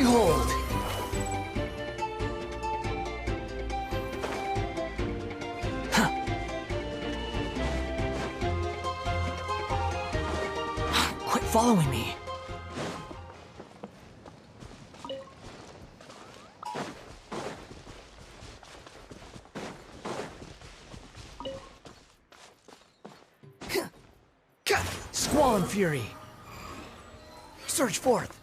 Behold! Huh. Quit following me. Squall and Fury! Surge forth!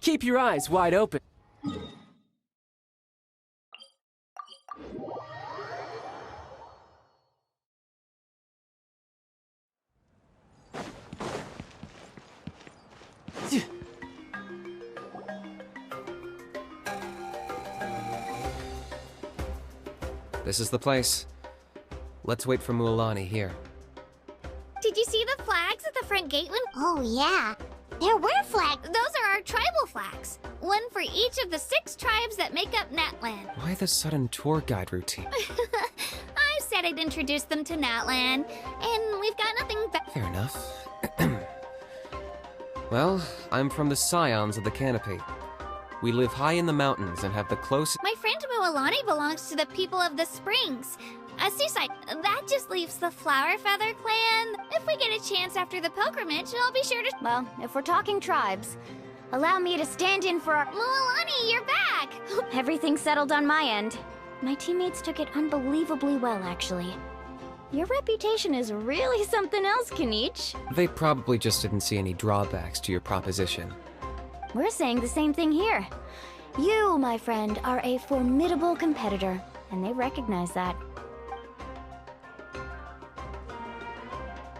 Keep your eyes wide open. This is the place. Let's wait for Mualani here. Did you see the flags at the front gate? Oh, yeah. There were flags. Those are our tribal flags. One for each of the 6 tribes that make up Natlan. Why the sudden tour guide routine? I said I'd introduce them to Natlan, and we've got nothing Fair enough. Well, I'm from the Scions of the Canopy. We live high in the mountains and have the closest— My friend Mualani belongs to the people of the Springs. A seaside. That just leaves the Flower Feather clan. If we get a chance after the pilgrimage, I'll be sure to— Well, if we're talking tribes, allow me to stand in for our— Mualani, you're back! Everything's settled on my end. My teammates took it unbelievably well, actually. Your reputation is really something else, Kanich. They probably just didn't see any drawbacks to your proposition. We're saying the same thing here. You, my friend, are a formidable competitor, and they recognize that.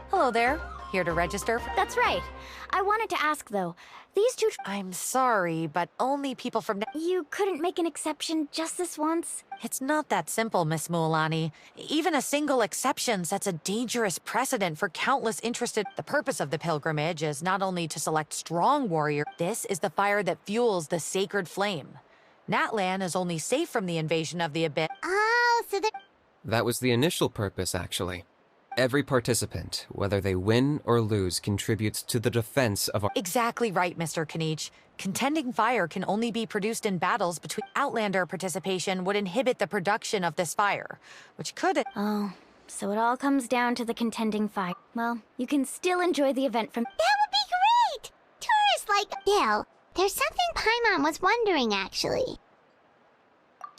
Hello there. Here to register for— That's right. I wanted to ask, though, these two— I'm sorry, but only people from— You couldn't make an exception just this once? It's not that simple, Miss Mualani. Even a single exception sets a dangerous precedent for countless interested— The purpose of the pilgrimage is not only to select strong warriors. This is the fire that fuels the sacred flame. Natlan is only safe from the invasion of the Abyss. Oh, so the— That was the initial purpose, actually. Every participant, whether they win or lose, contributes to the defense of our— Exactly right, Mr. Kanich. Contending fire can only be produced in battles between— Outlander participation would inhibit the production of this fire, which could— Oh, so it all comes down to the contending fight. Well, you can still enjoy the event from— That would be great! Tourists like— Bill, there's something Paimon was wondering, actually.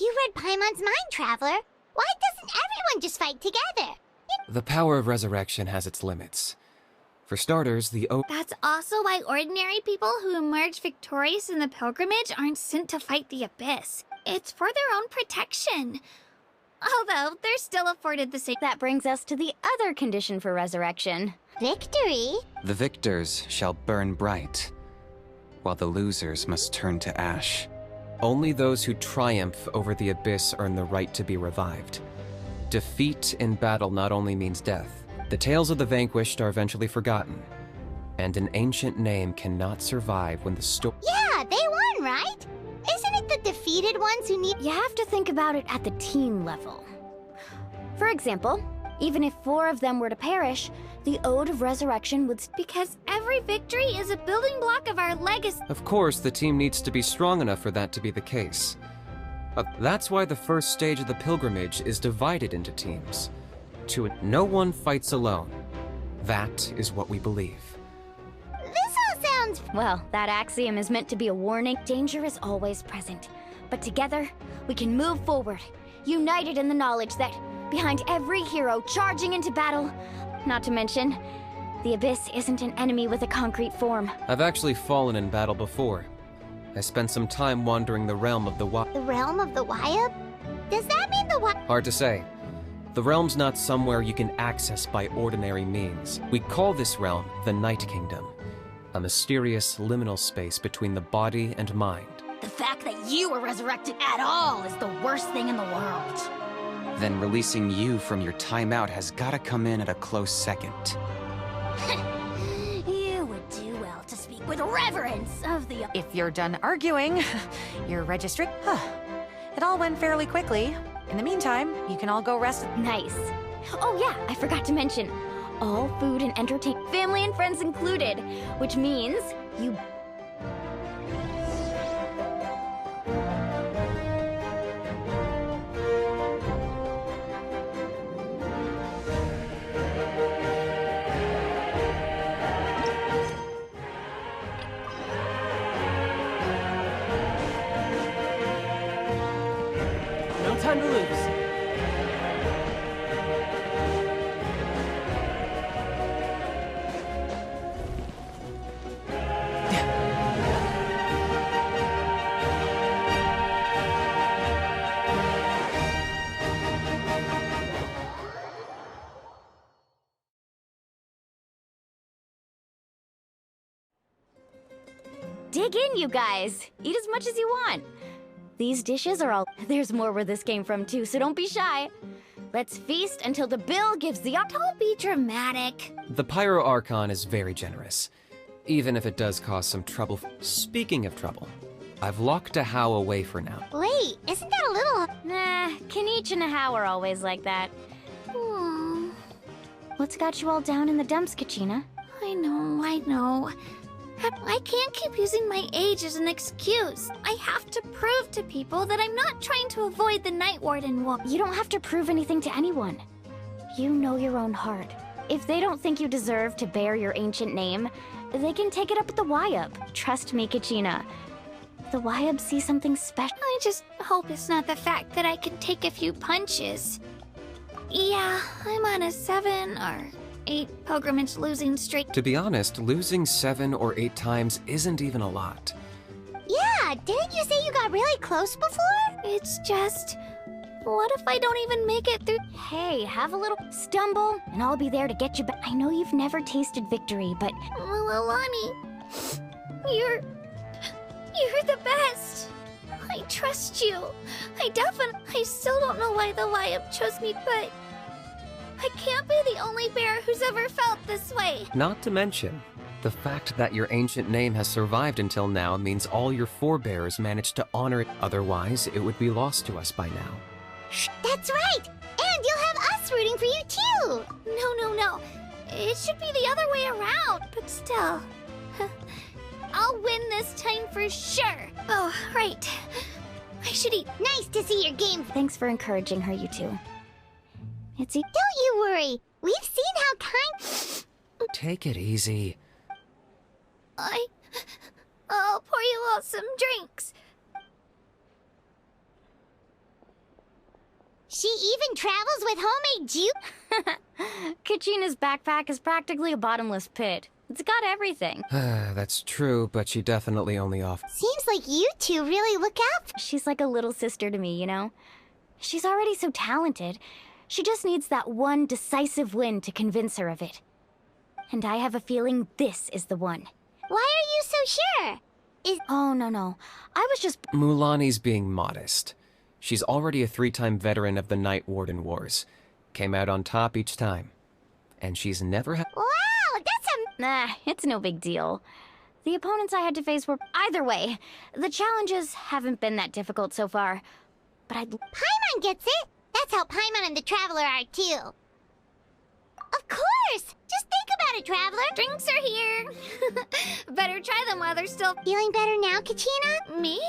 You read Paimon's Mind Traveler. Why doesn't everyone just fight together? The power of resurrection has its limits. For starters, That's also why ordinary people who emerge victorious in the pilgrimage aren't sent to fight the Abyss. It's for their own protection. Although, they're still afforded the same— That brings us to the other condition for resurrection. Victory? The victors shall burn bright, while the losers must turn to ash. Only those who triumph over the Abyss earn the right to be revived. Defeat in battle not only means death. The tales of the vanquished are eventually forgotten, and an ancient name cannot survive when the Yeah, they won, right? Isn't it the defeated ones who need— You have to think about it at the team level. For example, even if 4 of them were to perish, the Ode of Resurrection would— Because every victory is a building block of our legacy. Of course, the team needs to be strong enough for that to be the case. That's why the first stage of the pilgrimage is divided into teams. No one fights alone. That is what we believe. This all sounds— Well, that axiom is meant to be a warning. Danger is always present. But together, we can move forward, united in the knowledge that behind every hero charging into battle, not to mention, the Abyss isn't an enemy with a concrete form. I've actually fallen in battle before. I spent some time wandering the realm of the The realm of the Wyab? Does that mean the Hard to say. The realm's not somewhere you can access by ordinary means. We call this realm the Night Kingdom, a mysterious liminal space between the body and mind. The fact that you were resurrected at all is the worst thing in the world. Then releasing you from your timeout has gotta come in at a close second. You would do well to speak with reverence of the— If you're done arguing, you're registering. It all went fairly quickly. In the meantime, you can all go rest. Nice. Oh yeah, I forgot to mention, all food and entertainment, family and friends included, which means you... No time to lose. Dig in, you guys. Eat as much as you want. These dishes are all... There's more where this came from, too, so don't be shy. Let's feast until the bill gives the... Don't be dramatic. The Pyro Archon is very generous, even if it does cause some trouble. Speaking of trouble, I've locked a How away for now. Wait, isn't that a little... Nah, Kanich and Ahau are always like that. Hmm. What's got you all down in the dumps, Kachina? I know. I can't keep using my age as an excuse. I have to prove to people that I'm not trying to avoid the Night Warden war. You don't have to prove anything to anyone. You know your own heart. If they don't think you deserve to bear your ancient name, they can take it up with the Wyub. Trust me, Kachina. The Wyub see something special. I just hope it's not the fact that I can take a few punches. Yeah, I'm on a 7 or 8 pilgrimage losing streak. To be honest, losing 7 or 8 times isn't even a lot. Yeah, didn't you say you got really close before? It's just... what if I don't even make it through? Hey, have a little stumble, and I'll be there to get you back. I know you've never tasted victory, but... Alani, you're the best. I trust you. I still don't know why the Wyub chose me, but... I can't be the only bear who's ever felt this way. Not to mention, the fact that your ancient name has survived until now means all your forebears managed to honor it. Otherwise, it would be lost to us by now. That's right! And you'll have us rooting for you too! No. It should be the other way around, but still. I'll win this time for sure. Oh, right. I should eat. Nice to see your game. Thanks for encouraging her, you two. Don't you worry. We've seen how kind... Take it easy. I'll pour you all some drinks. She even travels with homemade juice. Kachina's backpack is practically a bottomless pit. It's got everything. That's true, but she definitely only offers. Seems like you two really look out. She's like a little sister to me, you know? She's already so talented. She just needs that one decisive win to convince her of it. And I have a feeling this is the one. Why are you so sure? Oh, no. I was just... Mulani's being modest. She's already a 3-time veteran of the Night Warden Wars. Came out on top each time. And she's never had... Wow, that's a... Nah, it's no big deal. The opponents I had to face were... Either way, the challenges haven't been that difficult so far. But I'd... Paimon gets it. That's how Paimon and the Traveler are too. Of course! Just think about it, Traveler. Drinks are here. Better try them while they're still... Feeling better now, Kachina? Me?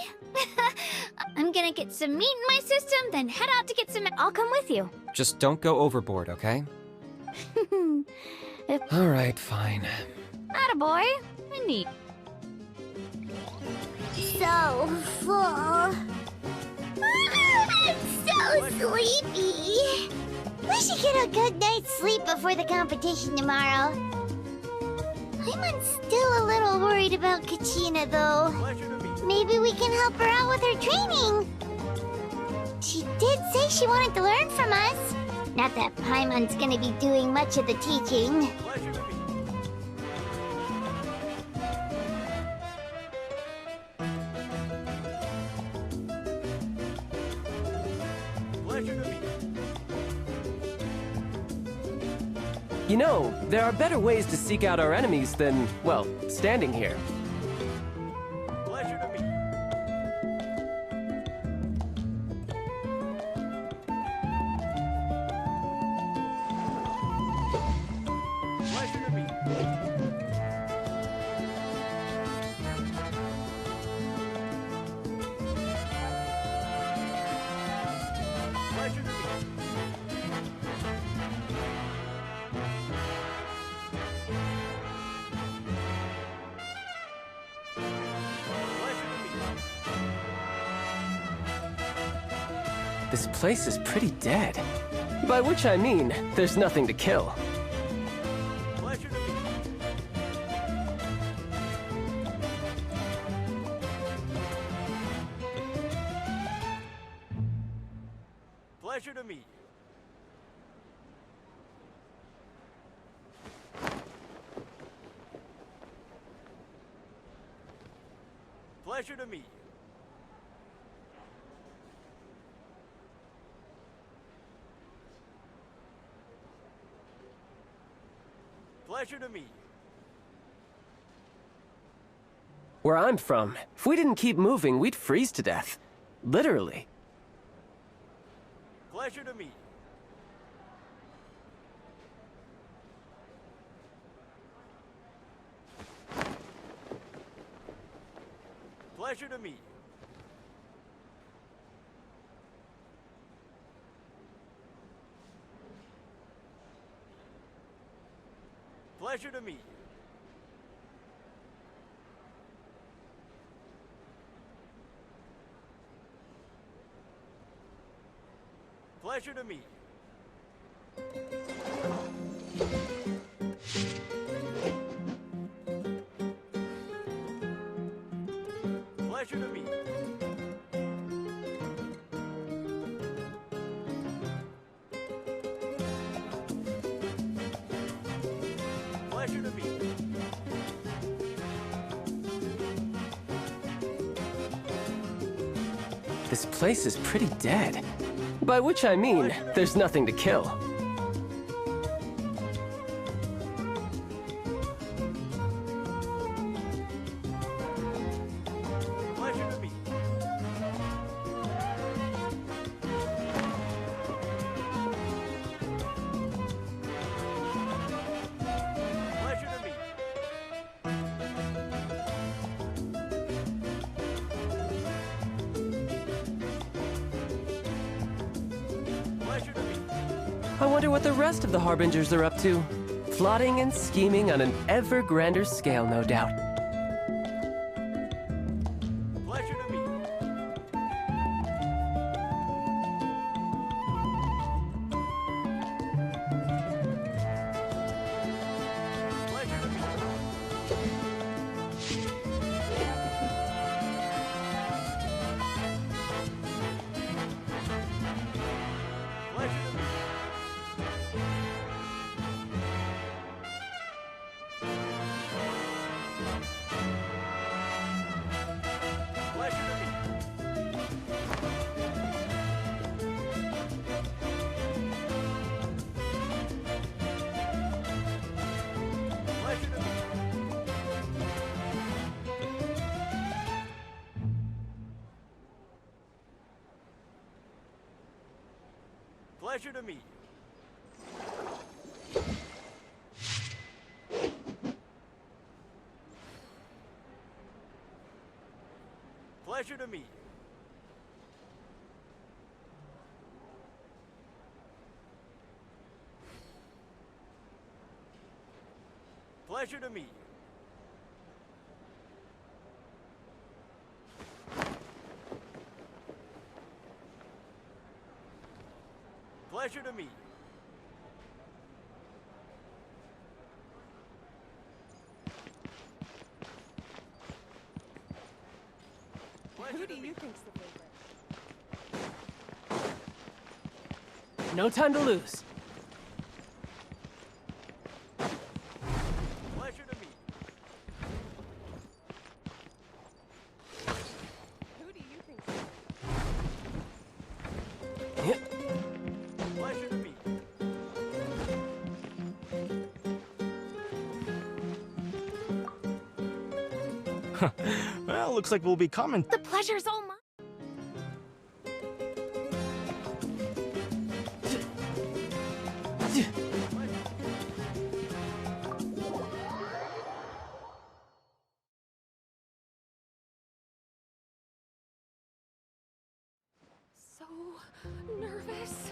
I'm gonna get some meat in my system, then head out to get some... I'll come with you. Just don't go overboard, okay? Alright, fine. Attaboy. Neat. So full. I'm so sleepy. We should get a good night's sleep before the competition tomorrow. I'm still a little worried about Kachina, though. Maybe we can help her out with her training. She did say she wanted to learn from us. Not that Paimon's gonna be doing much of the teaching. You know, there are better ways to seek out our enemies than, well, standing here. This place is pretty dead. By which I mean, there's nothing to kill. Pleasure to meet you. Pleasure to meet you. Pleasure to meet you. Where I'm from, if we didn't keep moving, we'd freeze to death. Literally. Pleasure to meet you. Pleasure to meet you. Pleasure to meet you. Pleasure to meet you. Pleasure to meet you. Pleasure to meet you. This place is pretty dead. By which I mean, there's nothing to kill. Pleasure to meet you. Pleasure to meet you. Pleasure to meet you. I wonder what the rest of the Harbingers are up to. Plotting and scheming on an ever grander scale, no doubt. Pleasure to meet you. Pleasure to meet you. Pleasure to meet you. Pleasure to meet you. Pleasure to meet you. Pleasure to meet you. Pleasure to meet you. Pleasure to meet you. Pleasure to meet you. Who do you think's the favorite? No time to lose. Pleasure to meet you. Who do you think's the favorite? Yep. Pleasure to meet you. Well, looks like we'll be coming. The pleasure's all mine. So nervous.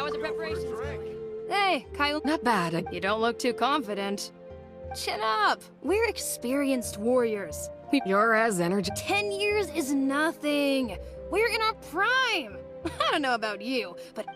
are the preparations going? Hey, Kyle. Not bad. You don't look too confident. Chin up. We're experienced warriors. You're as energy. 10 years is nothing. We're in our prime. I don't know about you, but...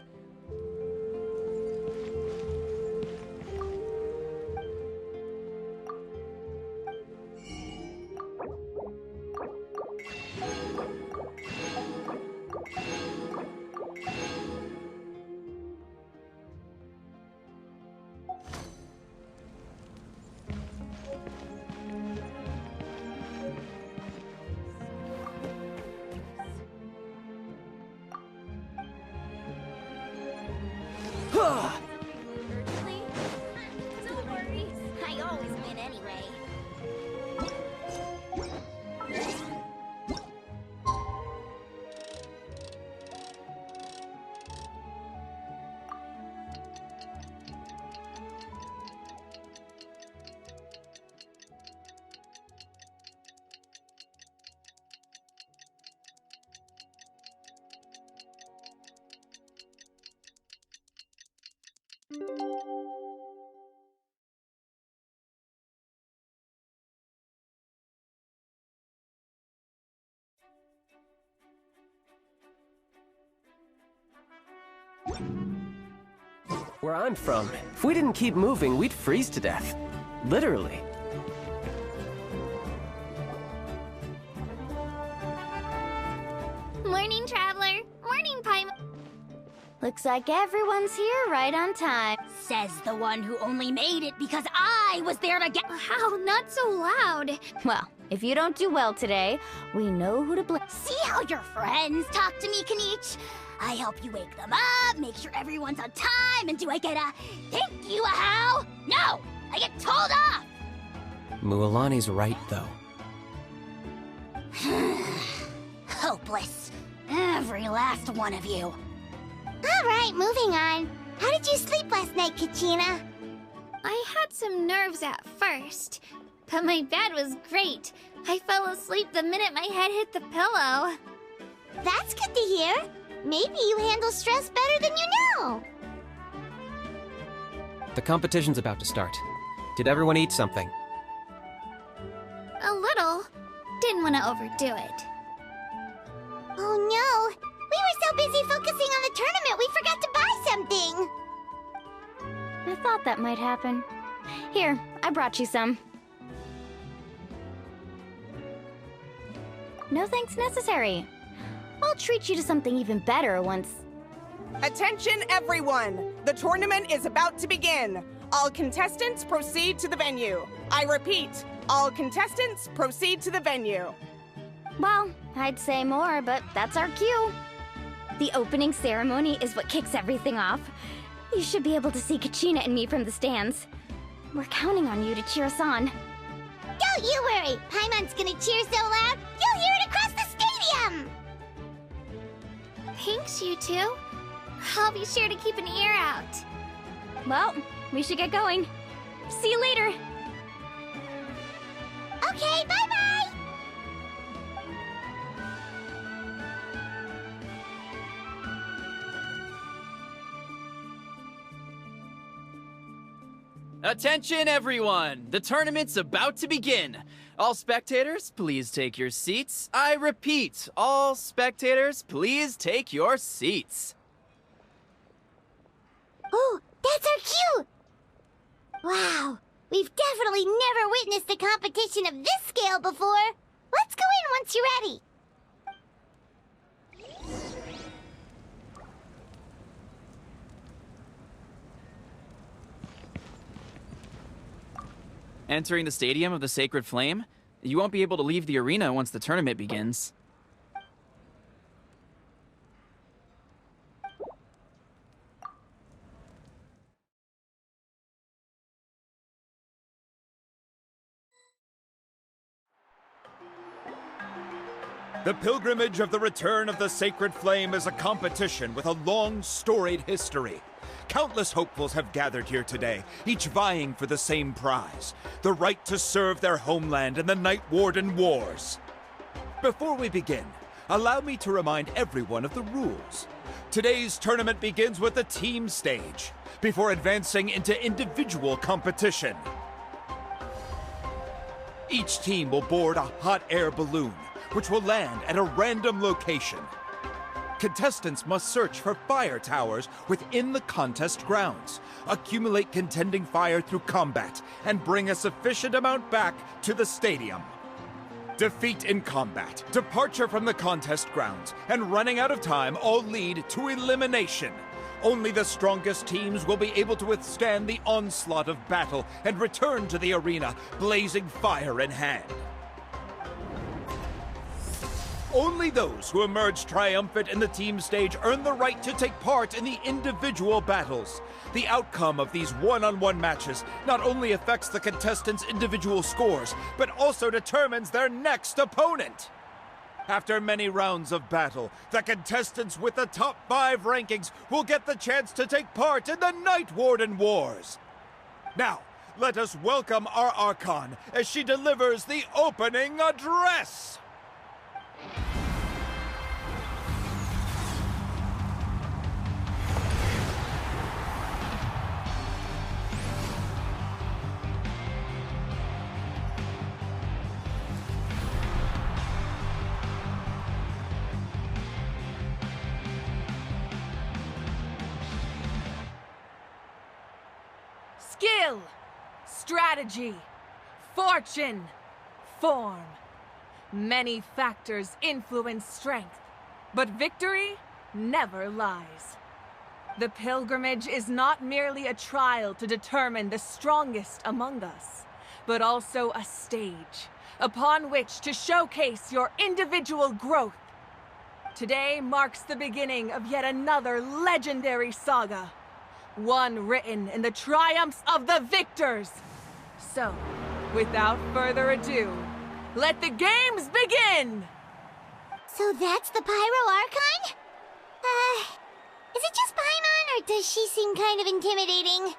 Urgently? No worries. I always win anyway. Where I'm from, if we didn't keep moving, we'd freeze to death. Literally. Morning, traveler. Morning, Paimon. Looks like everyone's here right on time. Says the one who only made it because I was there to get. Wow, not so loud. Well, if you don't do well today, we know who to blame. See how your friends talk to me, Kanich? I help you wake them up, make sure everyone's on time, and do I get a thank you, a how? No! I get told off! Mualani's right, though. Hopeless. Every last one of you. Alright, moving on. How did you sleep last night, Kachina? I had some nerves at first, but my bed was great. I fell asleep the minute my head hit the pillow. That's good to hear. Maybe you handle stress better than you know. The competition's about to start. Did everyone eat something? A little. Didn't want to overdo it. Oh no! We were so busy focusing on the tournament we forgot to buy something! I thought that might happen. Here, I brought you some. No thanks necessary. I'll treat you to something even better once... Attention everyone! The tournament is about to begin. All contestants proceed to the venue. I repeat, all contestants proceed to the venue. Well, I'd say more, but that's our cue. The opening ceremony is what kicks everything off. You should be able to see Kachina and me from the stands. We're counting on you to cheer us on. Don't you worry! Paimon's gonna cheer so loud, you'll hear it across the stadium! Thanks, you two. I'll be sure to keep an ear out. Well, we should get going. See you later. Okay, bye-bye! Attention everyone! The tournament's about to begin! All spectators, please take your seats. I repeat, all spectators, please take your seats. Oh, that's our cue! Wow, we've definitely never witnessed a competition of this scale before. Let's go in once you're ready. Entering the Stadium of the Sacred Flame? You won't be able to leave the arena once the tournament begins. The pilgrimage of the return of the Sacred Flame is a competition with a long, storied history. Countless hopefuls have gathered here today, each vying for the same prize, the right to serve their homeland in the Night Warden Wars. Before we begin, allow me to remind everyone of the rules. Today's tournament begins with the team stage, before advancing into individual competition. Each team will board a hot air balloon, which will land at a random location. Contestants must search for fire towers within the contest grounds, accumulate contending fire through combat, and bring a sufficient amount back to the stadium. Defeat in combat, departure from the contest grounds, and running out of time all lead to elimination. Only the strongest teams will be able to withstand the onslaught of battle and return to the arena, blazing fire in hand. Only those who emerge triumphant in the team stage earn the right to take part in the individual battles. The outcome of these one-on-one matches not only affects the contestants' individual scores, but also determines their next opponent. After many rounds of battle, the contestants with the top 5 rankings will get the chance to take part in the Night Warden Wars. Now, let us welcome our Archon as she delivers the opening address. Skill, strategy, fortune, form. Many factors influence strength, but victory never lies. The pilgrimage is not merely a trial to determine the strongest among us, but also a stage upon which to showcase your individual growth. Today marks the beginning of yet another legendary saga, one written in the triumphs of the victors. So, without further ado, let the games begin! So that's the Pyro Archon? Is it just Paimon, or does she seem kind of intimidating?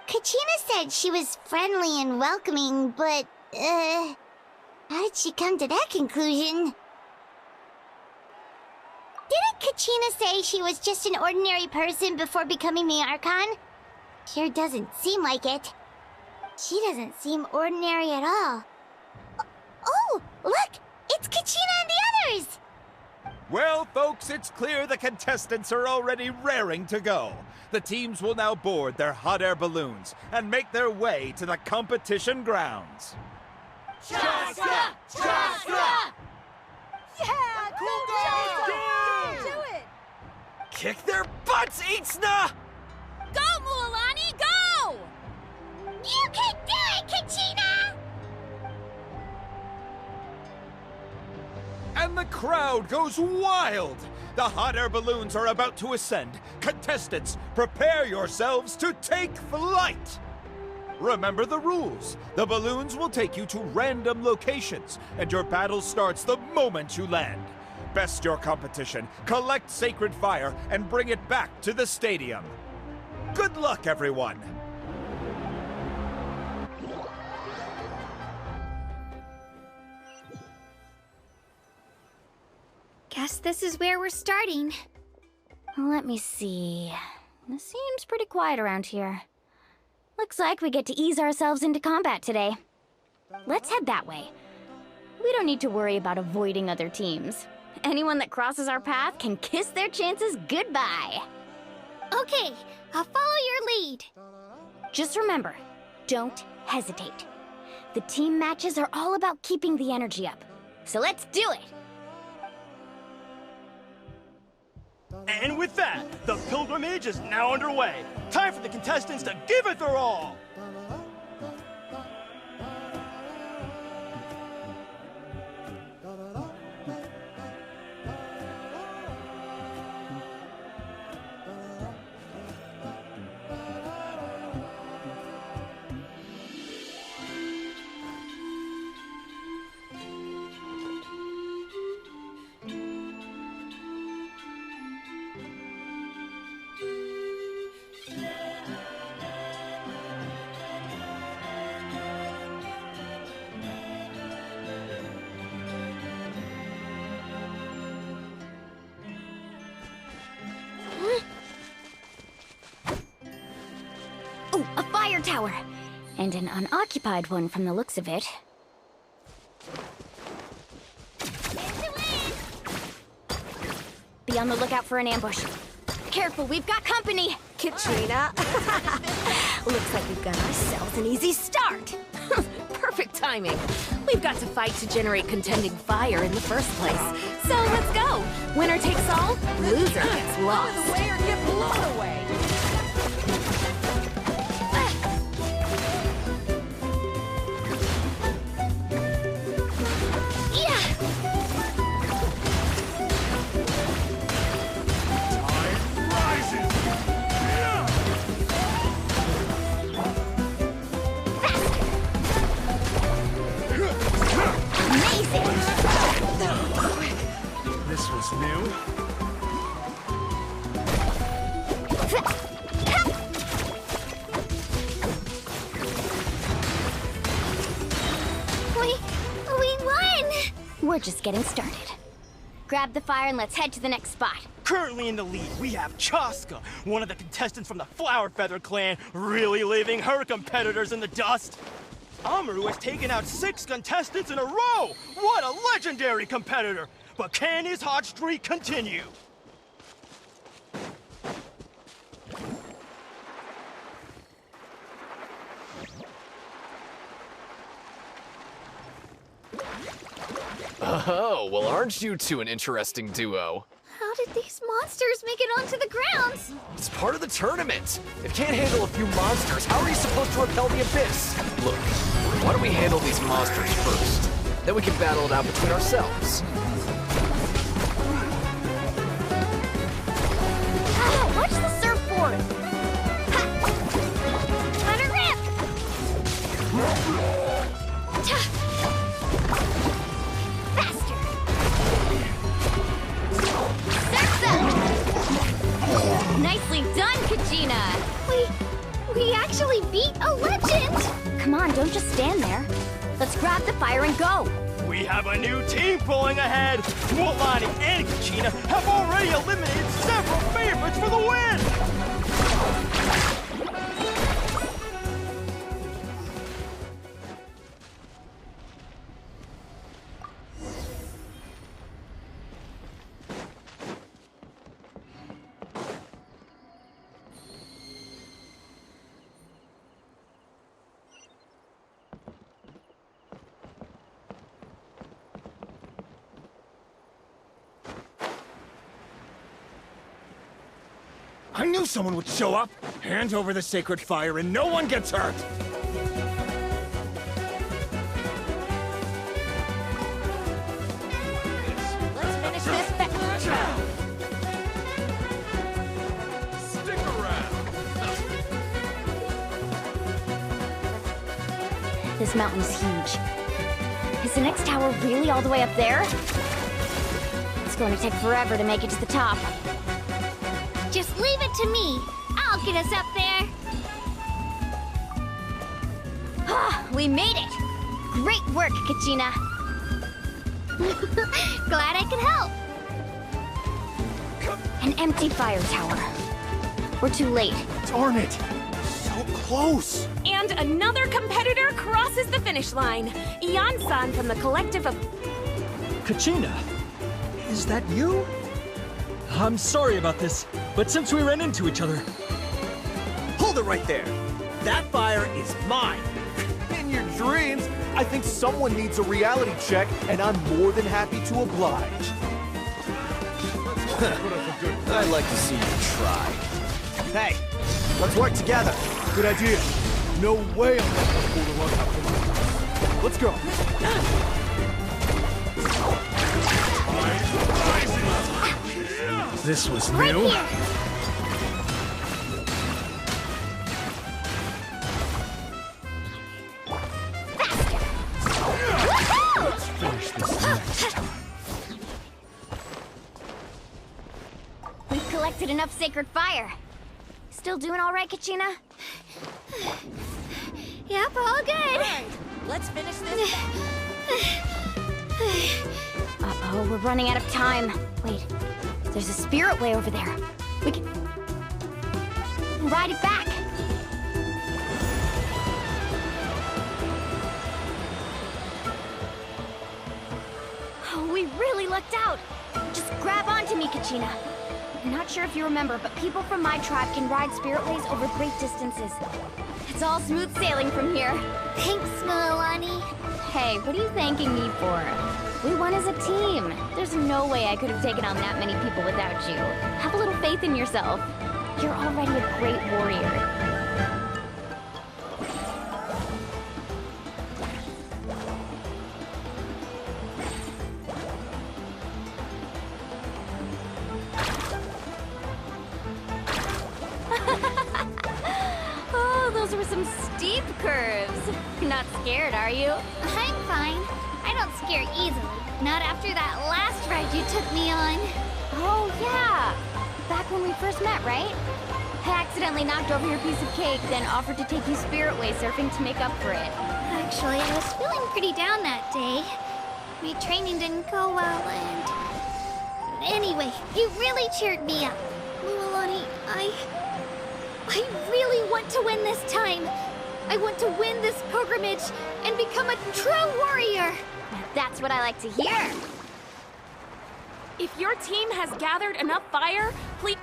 Kachina said she was friendly and welcoming, but, how did she come to that conclusion? Didn't Kachina say she was just an ordinary person before becoming the Archon? Sure doesn't seem like it. She doesn't seem ordinary at all. Oh, look! It's Kachina and the others! Well, folks, it's clear the contestants are already raring to go. The teams will now board their hot air balloons and make their way to the competition grounds. Chaska! Chaska! Yeah! Go! Do it! Kick their butts, Itzna! Go, Mualani, go! You can do it, Kachina! And the crowd goes wild! The hot air balloons are about to ascend. Contestants, prepare yourselves to take flight! Remember the rules. The balloons will take you to random locations, and your battle starts the moment you land. Best your competition, collect sacred fire, and bring it back to the stadium. Good luck, everyone! Guess this is where we're starting. Let me see. This seems pretty quiet around here. Looks like we get to ease ourselves into combat today. Let's head that way. We don't need to worry about avoiding other teams. Anyone that crosses our path can kiss their chances goodbye. Okay, I'll follow your lead. Just remember, don't hesitate. The team matches are all about keeping the energy up. So let's do it! And with that, the pilgrimage is now underway. Time for the contestants to give it their all! Ooh, a fire tower! And an unoccupied one from the looks of it. Be on the lookout for an ambush. Careful, we've got company! Katrina! Looks like we've got ourselves an easy start! Perfect timing. We've got to fight to generate contending fire in the first place. So let's go! Winner takes all, loser gets lost. Blow it away or get blown away! This was new. We won! We're just getting started. Grab the fire and let's head to the next spot. Currently in the lead, we have Chaska, one of the contestants from the Flower Feather clan, really leaving her competitors in the dust. Amaru has taken out 6 contestants in a row! What a legendary competitor! But can his hot streak continue? Oh, well, aren't you two an interesting duo? How did these monsters make it onto the ground? It's part of the tournament. If you can't handle a few monsters, how are you supposed to repel the abyss? Look, why don't we handle these monsters first? Then we can battle it out between ourselves. Oh, watch the surfboard! Ha! Let her rip! Faster! Nicely done, Kachina! We actually beat a legend! Come on, don't just stand there. Let's grab the fire and go! We have a new team pulling ahead! Mualani and Kachina have already eliminated several favorites for the win! I knew someone would show up! Hand over the sacred fire and no one gets hurt! Let's finish this back. Stick around! This mountain's huge. Is the next tower really all the way up there? It's going to take forever to make it to the top. Just leave it to me. I'll get us up there. Ah, we made it! Great work, Kachina. Glad I could help. An empty fire tower. We're too late. Darn it! So close! And another competitor crosses the finish line. Ian-san from the collective of... Kachina, is that you? I'm sorry about this, but since we ran into each other... Hold it right there! That fire is mine! In your dreams, I think someone needs a reality check, and I'm more than happy to oblige. I'd like to see you try. Hey, let's work together. Good idea. No way I'm letting them pull the rug out from under us. Let's go. This was Right new. here. Let's finish this next. We've collected enough sacred fire. Still doing all right, Kachina? Yep, all good. Right, let's finish this back. Uh-oh, we're running out of time. Wait, there's a spirit way over there. We can ride it back. Oh, we really lucked out. Just grab onto me, Kachina. I'm not sure if you remember, but people from my tribe can ride spiritways over great distances. It's all smooth sailing from here. Thanks, Milani. Hey, what are you thanking me for? We won as a team. There's no way I could have taken on that many people without you. Have a little faith in yourself. You're already a great warrior. Oh, those were some steep curves. Not scared, are you? I'm fine. I don't scare easily. Not after that last ride you took me on. Oh, yeah. Back when we first met, right? I accidentally knocked over your piece of cake, then offered to take you spiritway surfing to make up for it. Actually, I was feeling pretty down that day. My training didn't go well, and... Anyway, you really cheered me up. Milani, I really want to win this time. I want to win this pilgrimage and become a true warrior. That's what I like to hear. If your team has gathered enough fire, please...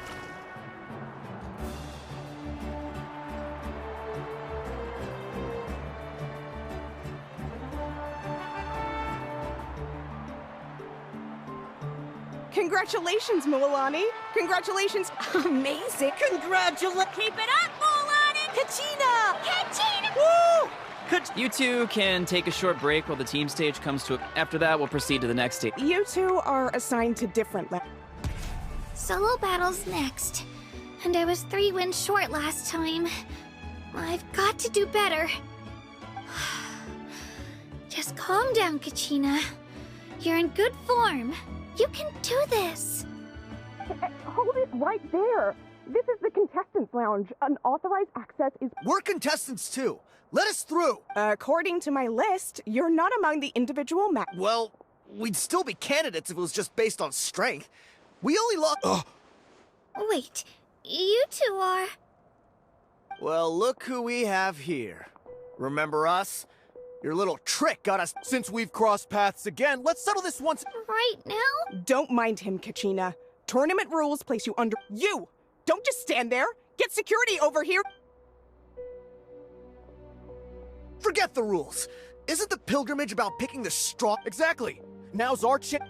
Congratulations, Milani. Congratulations. Amazing. Congratulations. Keep it up, Milani. Kachina. Kachina. Woo! You two can take a short break while the team stage comes to a... After that, we'll proceed to the next stage. You two are assigned to different Solo battles next. And I was 3 wins short last time. I've got to do better. Just calm down, Kachina. You're in good form. You can do this. Hold it right there. This is the contestants' lounge. Unauthorized access is... We're contestants too. Let us through. According to my list, you're not among the individual Well, we'd still be candidates if it was just based on strength. We only lost... Wait, you two are... Well, look who we have here. Remember us? Your little trick got us... Since we've crossed paths again, let's settle this once... Right now? Don't mind him, Kachina. Tournament rules place you under... You! Don't just stand there! Get security over here! Forget the rules. Isn't the pilgrimage about picking the strong... Exactly. Now's our chance...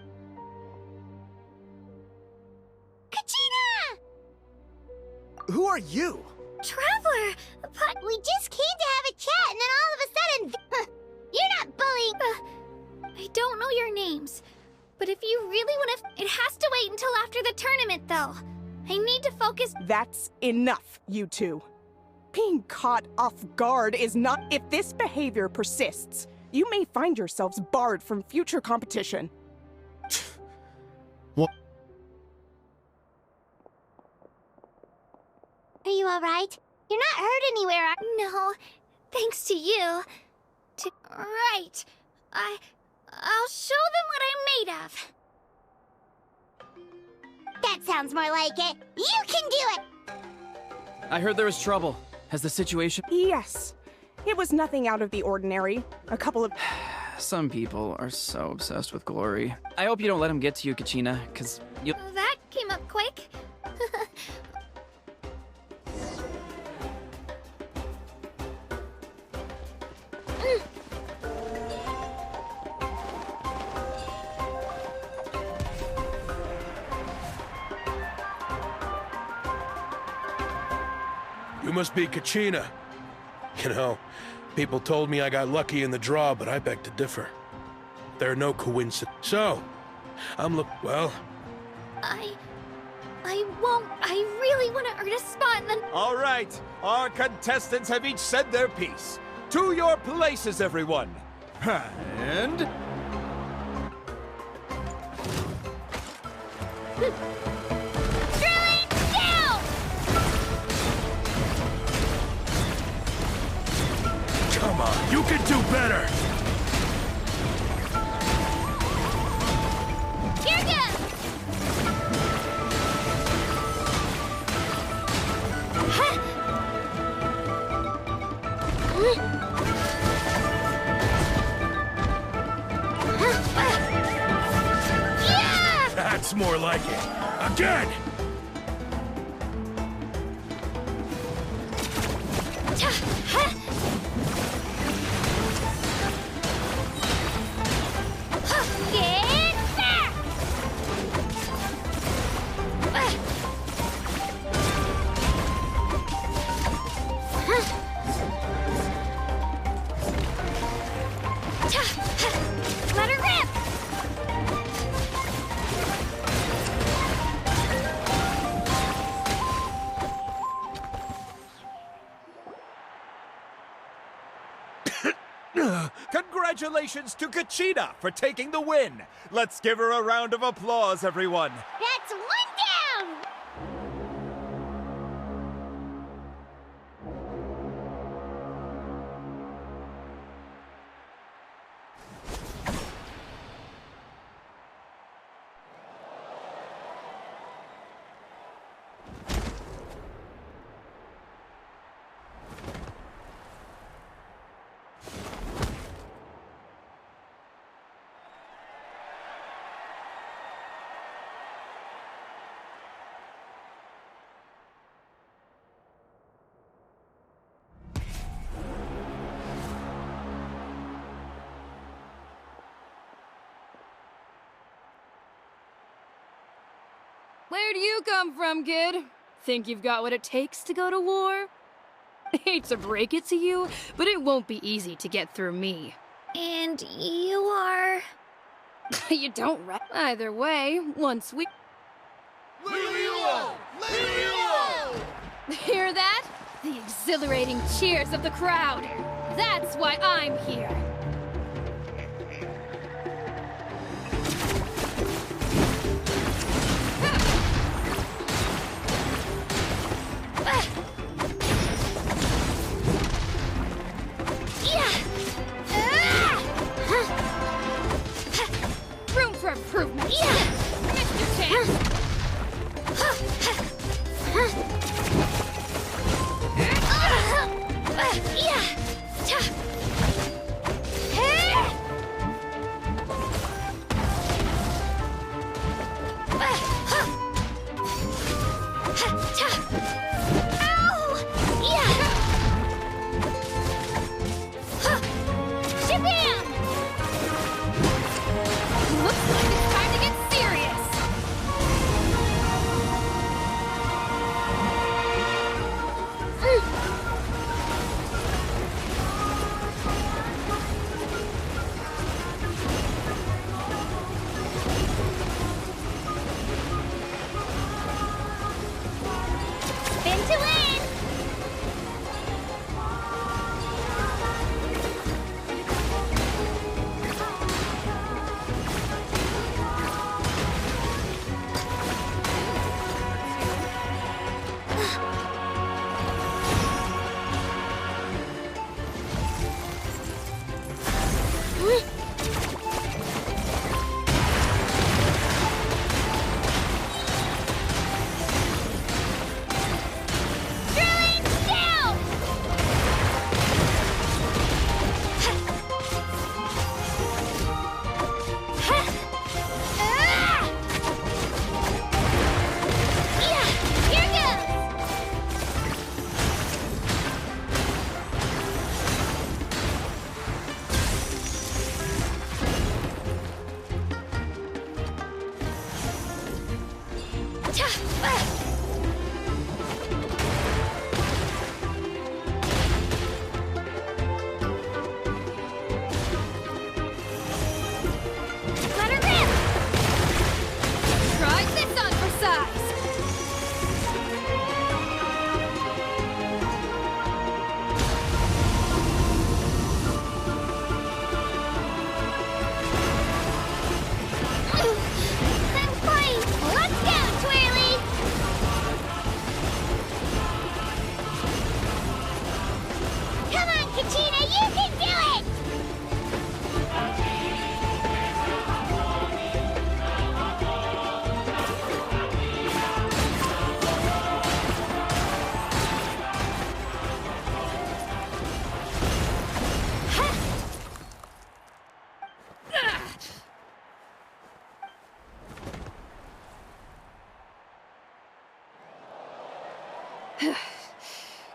Kachina! Who are you? Traveler! But... We just came to have a chat, and then all of a sudden... You're not bullying... I don't know your names. But if you really want to... It has to wait until after the tournament, though. I need to focus... That's enough, you two. Being caught off guard is not... If this behavior persists, you may find yourselves barred from future competition. What? Are you alright? You're not hurt anywhere, No, thanks to you. Right. I'll show them what I'm made of. That sounds more like it. You can do it! I heard there was trouble. Has the situation... Yes. It was nothing out of the ordinary. A couple of... Some people are so obsessed with glory. I hope you don't let him get to you, Kachina, because you... That came up quick. You must be Kachina. You know, people told me I got lucky in the draw, but I beg to differ. There are no coincidences. So, well... I won't. I really want to earn a spot in the... All right, our contestants have each said their piece. To your places, everyone. And... Come on, you can do better! Here goes! That's more like it. Again! Let her rip! Congratulations to Kachina for taking the win! Let's give her a round of applause, everyone! That's one down! Where do you come from, kid? Think you've got what it takes to go to war? Hate to break it to you, but it won't be easy to get through me. And you are... You don't either way, once we... Hear that? The exhilarating cheers of the crowd. That's why I'm here. Room for improvement. Missed your chance. Looks like it's time to get serious.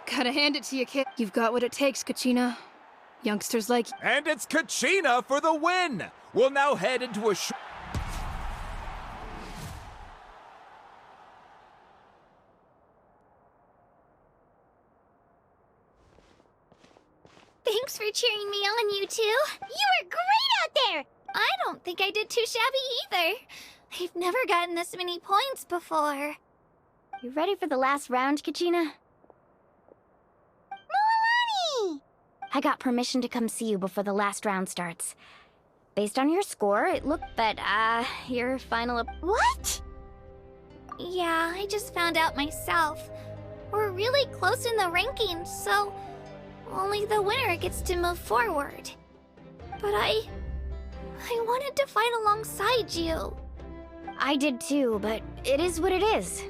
Gotta hand it to you, kid. You've got what it takes, Kachina. Youngsters like... And it's Kachina for the win! We'll now head into a Thanks for cheering me on, you two. You were great out there! I don't think I did too shabby either. I've never gotten this many points before. You ready for the last round, Kachina? Milani! I got permission to come see you before the last round starts. Based on your score, it looked that, your final... What? Yeah, I just found out myself. We're really close in the rankings, so... only the winner gets to move forward. But I wanted to fight alongside you. I did too, but it is what it is.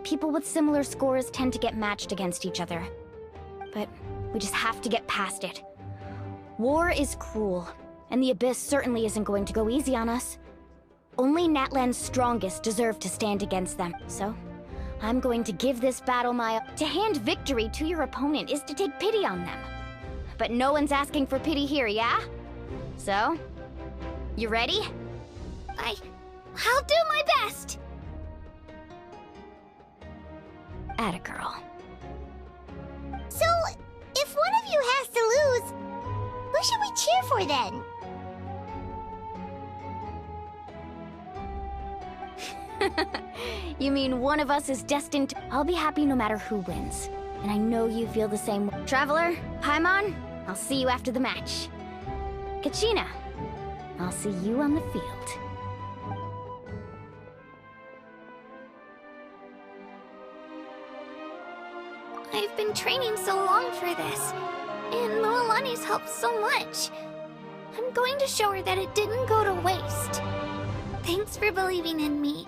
People with similar scores tend to get matched against each other. But we just have to get past it. War is cruel, and the Abyss certainly isn't going to go easy on us. Only Natlan's strongest deserve to stand against them, so I'm going to give this battle my... To hand victory to your opponent is to take pity on them. But no one's asking for pity here, yeah? So, you ready? I'll do my best! Atta girl. So, if one of you has to lose, who should we cheer for then? You mean one of us is destined to... I'll be happy no matter who wins. And I know you feel the same way. Traveler, Paimon, I'll see you after the match. Kachina, I'll see you on the field. I've been training so long for this, and Milani's helped so much. I'm going to show her that it didn't go to waste. Thanks for believing in me.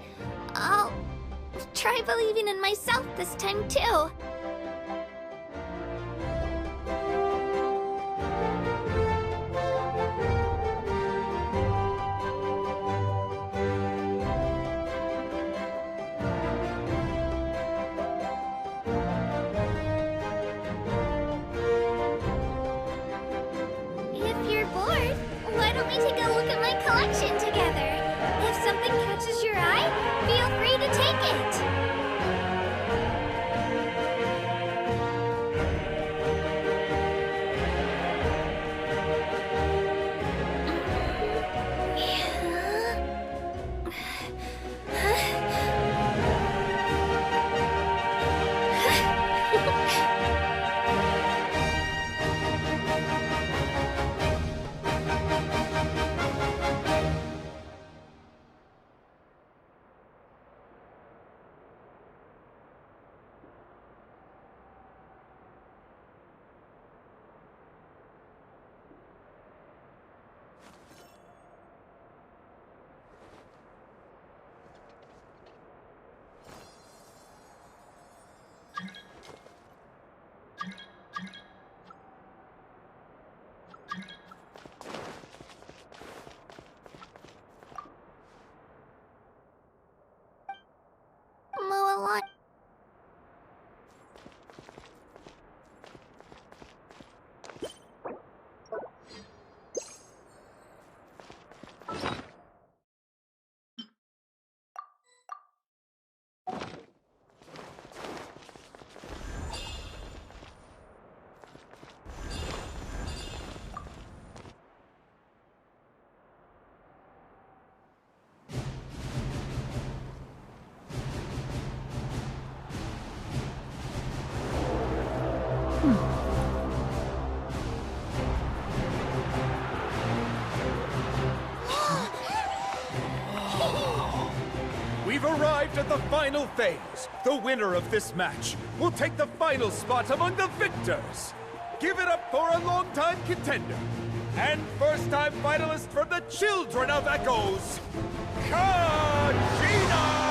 I'll try believing in myself this time too. If you're bored, why don't we take a look at my collection together? If something catches your eye, feel free to take it. We've arrived at the final phase. The winner of this match will take the final spot among the victors. Give it up for a longtime contender and first-time finalist from the Children of Echoes, Kachina!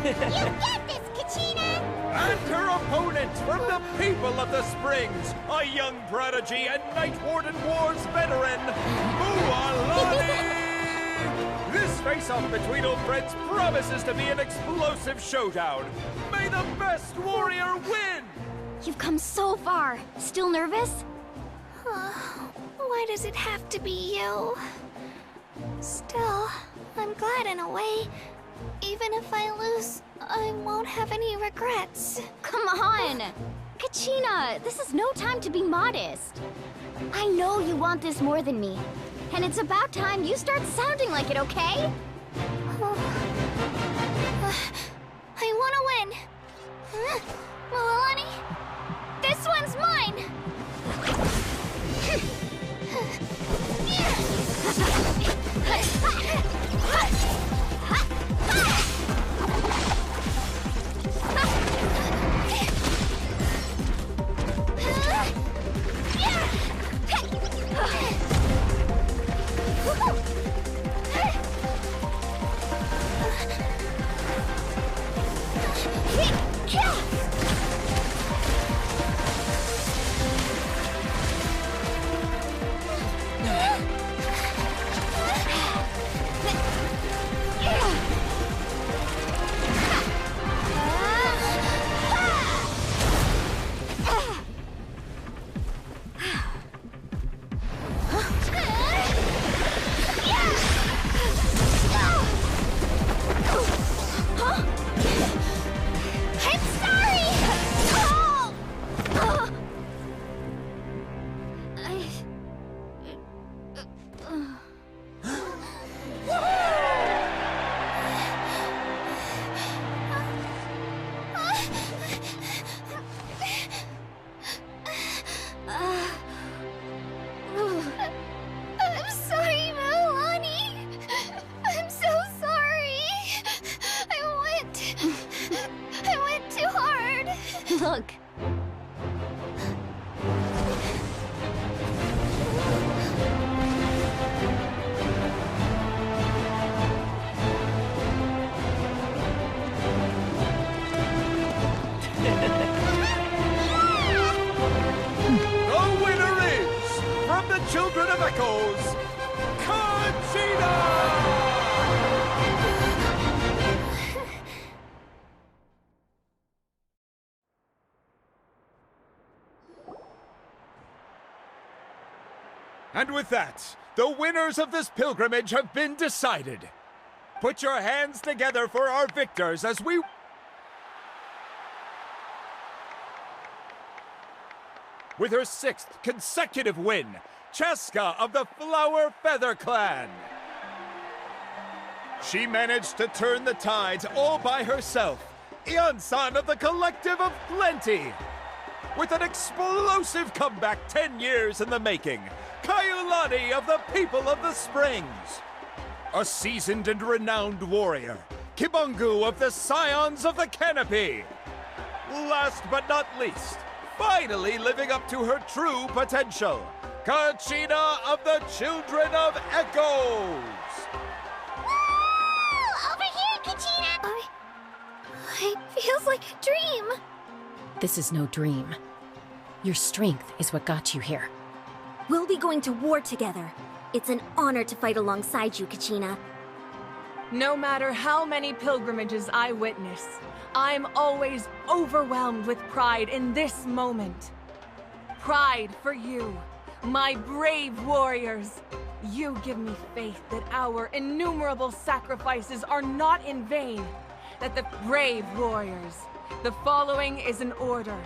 You get this, Kachina! And her opponent from the people of the Springs, a young prodigy and Night Warden Wars veteran, Mualani! This face-off between old friends promises to be an explosive showdown. May the best warrior win! You've come so far. Still nervous? Why does it have to be you? Still, I'm glad in a way. Even if I lose, I won't have any regrets. Come on! Kachina, this is no time to be modest. I know you want this more than me. And it's about time you start sounding like it, okay? I want to win. Mualani, this one's mine! I'm sorry, Mualani. I'm so sorry. I went too hard. Look. The winner is, from the Children of Echoes, Conchita! And with that, the winners of this pilgrimage have been decided. Put your hands together for our victors as we... With her 6th consecutive win, Cheska of the Flower Feather Clan. She managed to turn the tides all by herself. Ian-san of the Collective of Plenty. With an explosive comeback 10 years in the making, Kaiulani of the People of the Springs. A seasoned and renowned warrior, Kibungu of the Scions of the Canopy. Last but not least, finally living up to her true potential, Kachina of the Children of Echoes! Woo! Over here, Kachina! It feels like a dream. This is no dream. Your strength is what got you here. We'll be going to war together. It's an honor to fight alongside you, Kachina. No matter how many pilgrimages I witness, I'm always overwhelmed with pride in this moment. Pride for you, my brave warriors. You give me faith that our innumerable sacrifices are not in vain. That the brave warriors, the following is an order,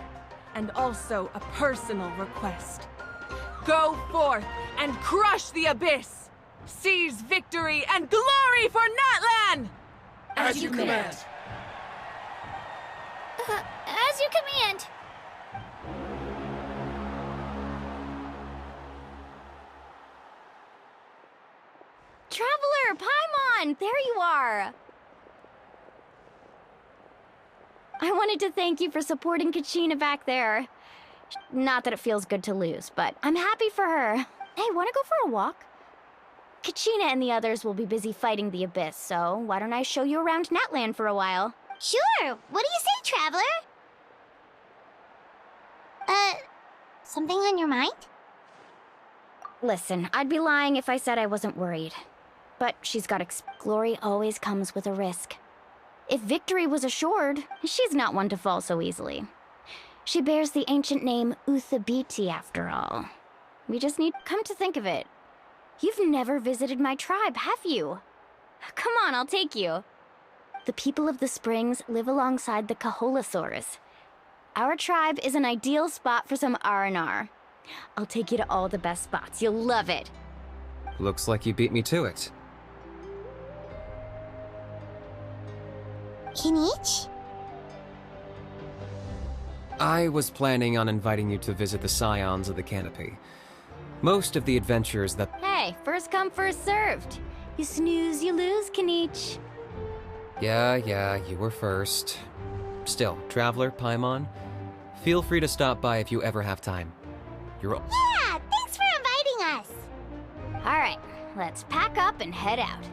and also a personal request. Go forth and crush the abyss! Seize victory and glory for Natlan! As you command. As you command. Traveler, Paimon! There you are! I wanted to thank you for supporting Kachina back there. Not that it feels good to lose, but I'm happy for her. Hey, wanna go for a walk? Kachina and the others will be busy fighting the Abyss, so why don't I show you around Natlan for a while? Sure! What do you say, Traveler? Something on your mind? Listen, I'd be lying if I said I wasn't worried. But she's got glory always comes with a risk. If victory was assured, she's not one to fall so easily. She bears the ancient name Uthabiti after all. We just need... Come to think of it, you've never visited my tribe, have you? Come on, I'll take you. The people of the springs live alongside the Kaholasaurs. Our tribe is an ideal spot for some R&R. I'll take you to all the best spots. You'll love it. Looks like you beat me to it. Kinich? I was planning on inviting you to visit the Scions of the Canopy. Most of the adventures that... Hey, first come, first served. You snooze, you lose, Kinich. Yeah, you were first. Still, Traveler, Paimon, feel free to stop by if you ever have time. You're... Yeah, thanks for inviting us. All right, let's pack up and head out.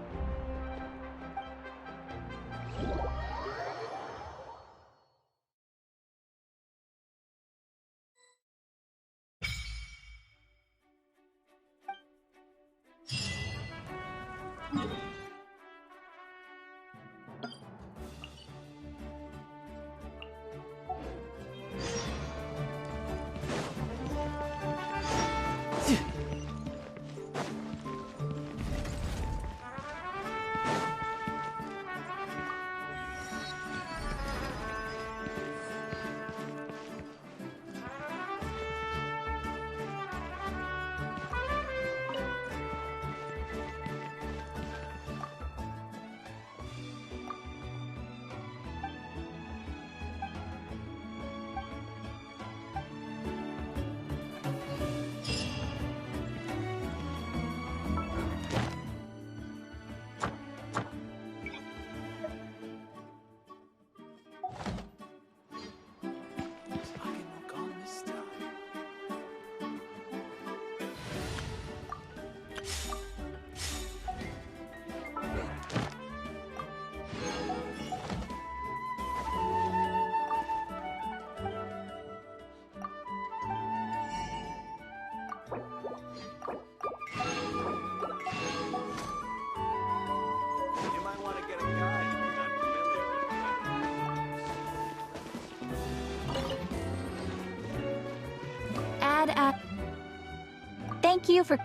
Thank you for...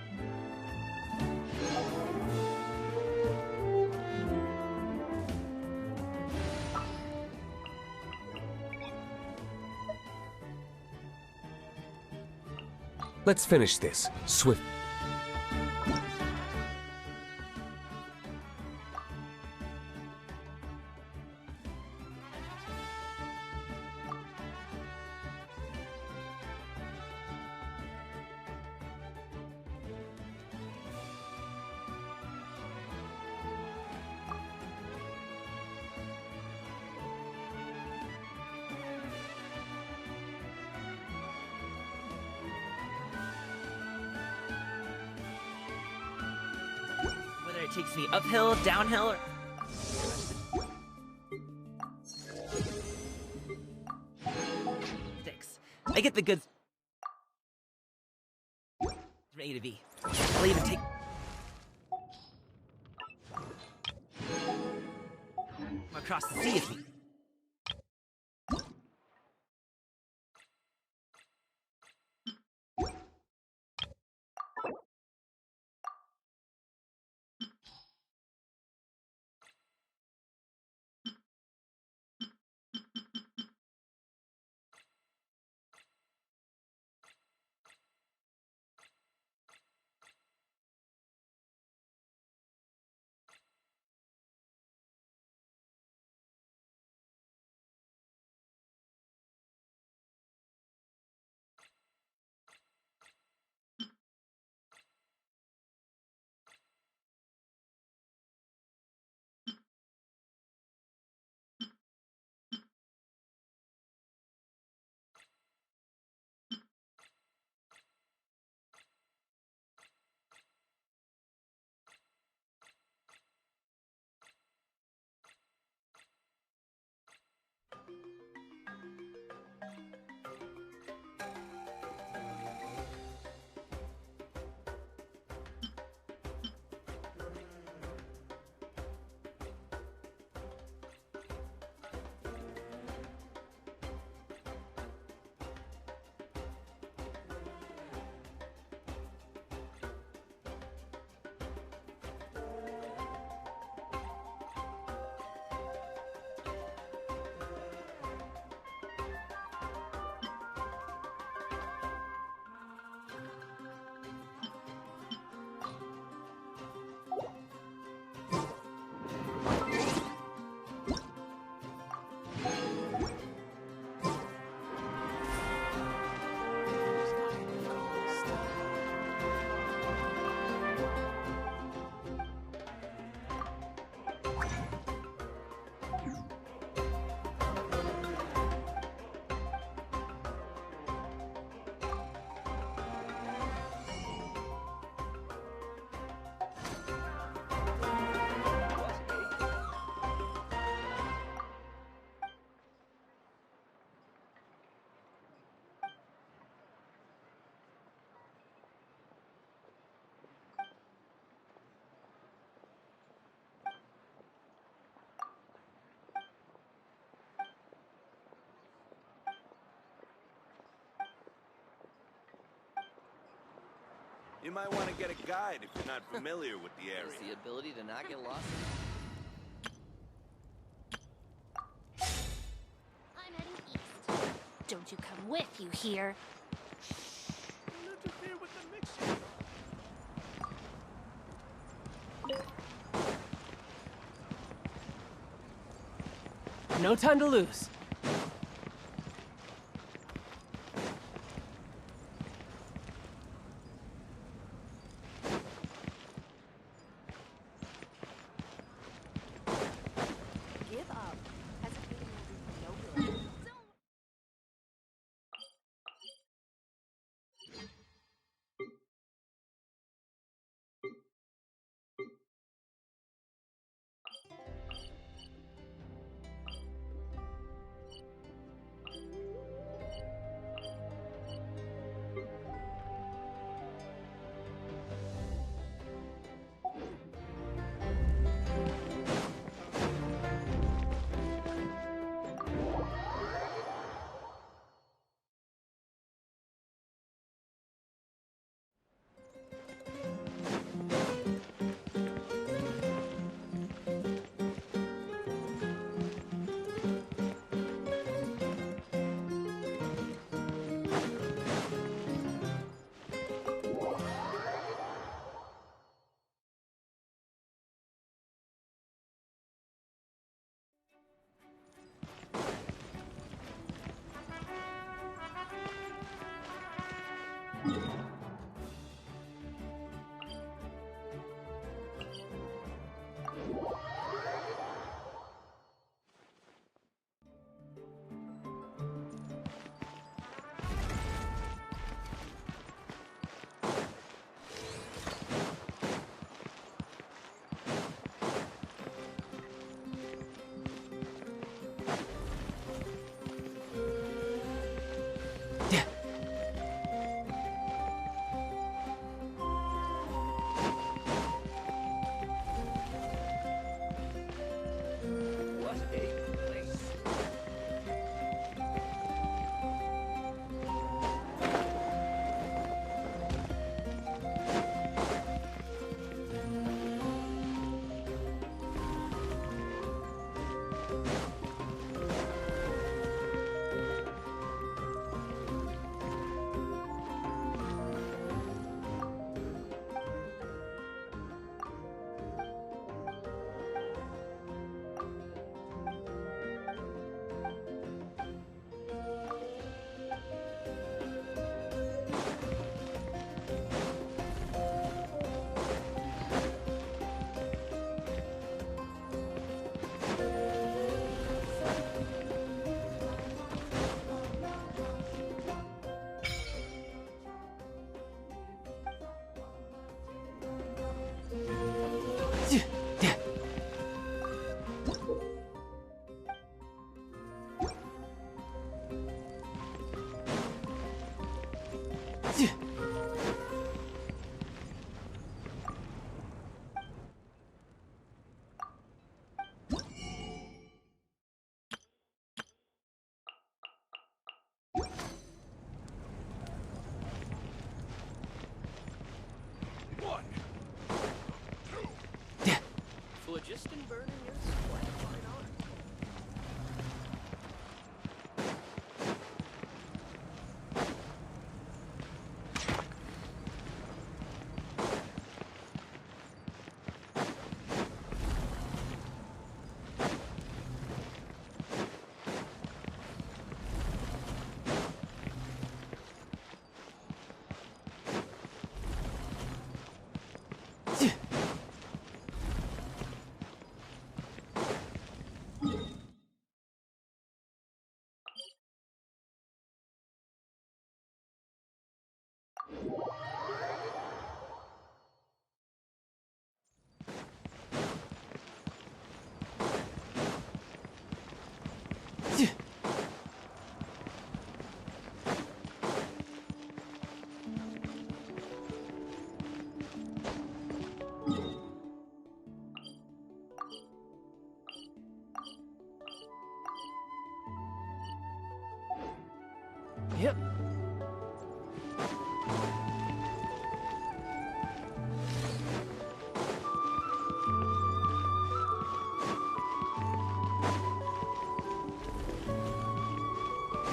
Let's finish this. Swift. Whether it takes me uphill, downhill, or... Sticks. I get the goods. From A to B. I'll even take... across the sea if me. You might want to get a guide if you're not familiar with the area. The ability to not get lost. I'm heading east. Don't you come with, you hear? Don't interfere with the mixture. No time to lose. Give up. Hesitating will do no good. Phlogiston burning is quite a fine art. Yep.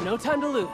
No time to lose.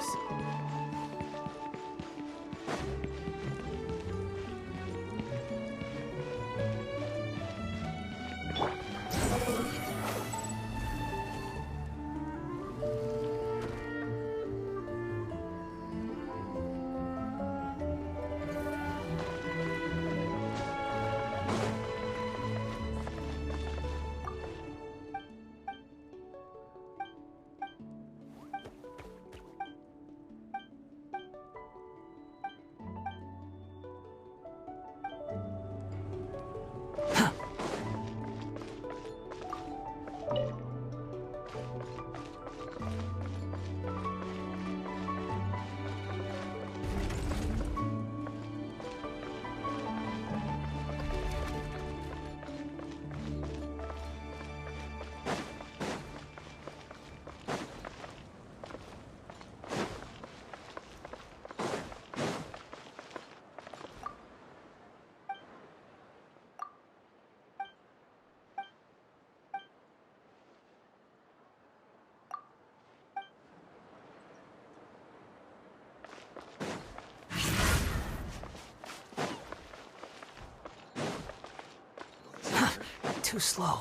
Too slow.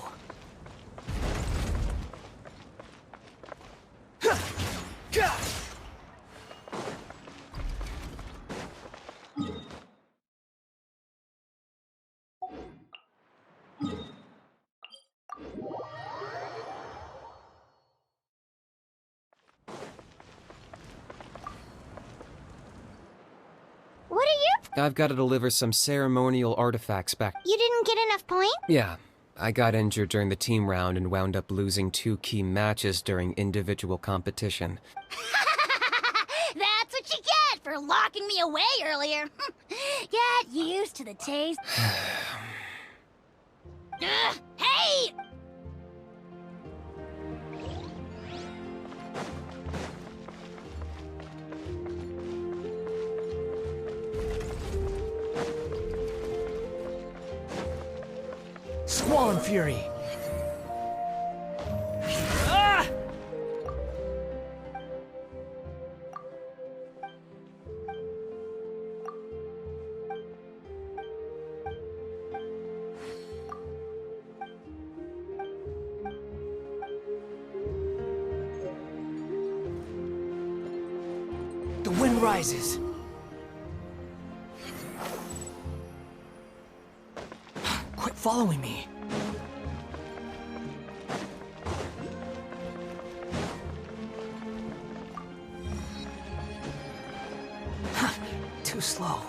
What are you? I've got to deliver some ceremonial artifacts back. You didn't get enough points? Yeah, I got injured during the team round and wound up losing 2 key matches during individual competition. That's what you get for locking me away earlier. Get used to the taste. Hey! Squall and Fury! Ah! The wind rises. Quit following me. Too slow.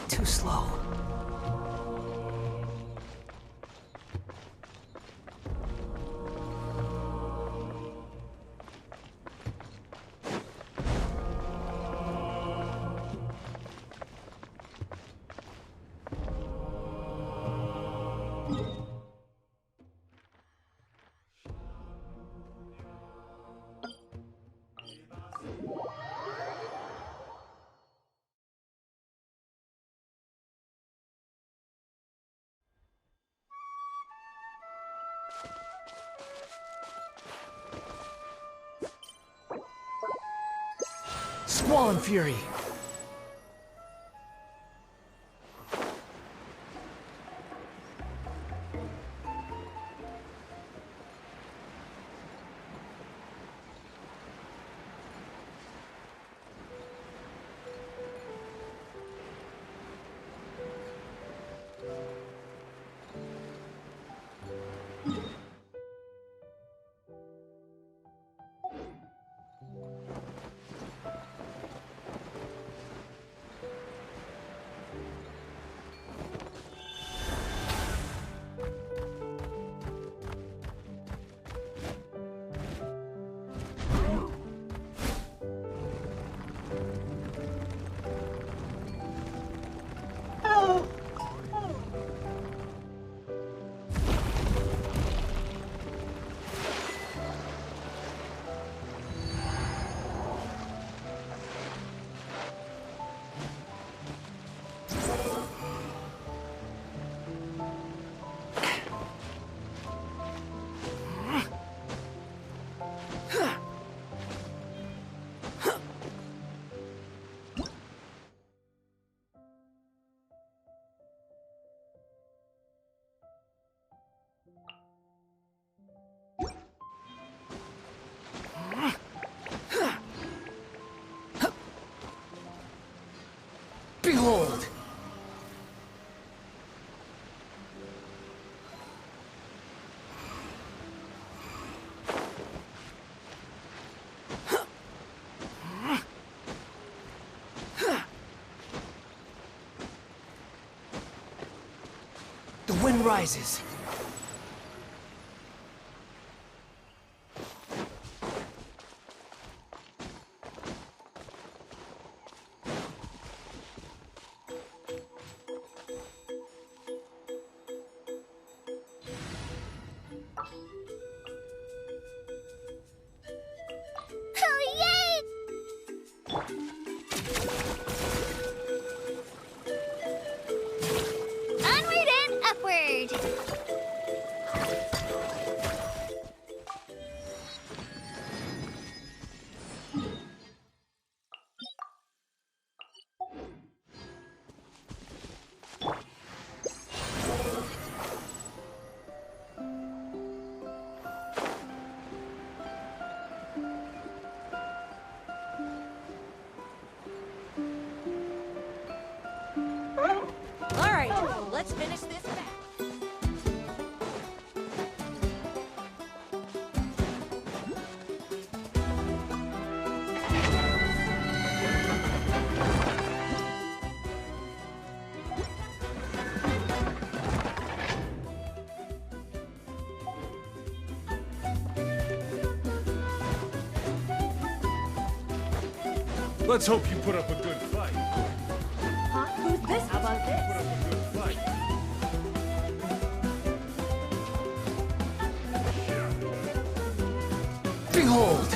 Too slow. Squall and Fury! wind rises. Oh, yay! Onward and upward! All right, let's finish this back. Let's hope you put up a good fight. Huh? Who's this? How about this? Put up a good fight. Behold!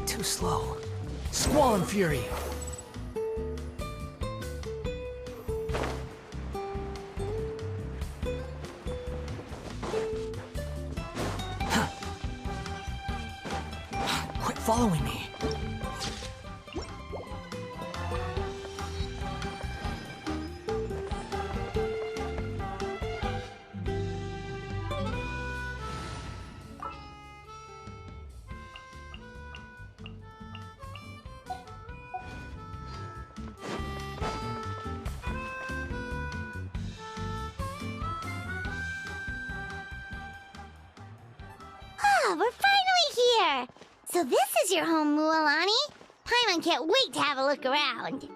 Too slow. Squall and fury. Quit following me. Ah, we're finally here! So this is your home, Mualani? Paimon can't wait to have a look around.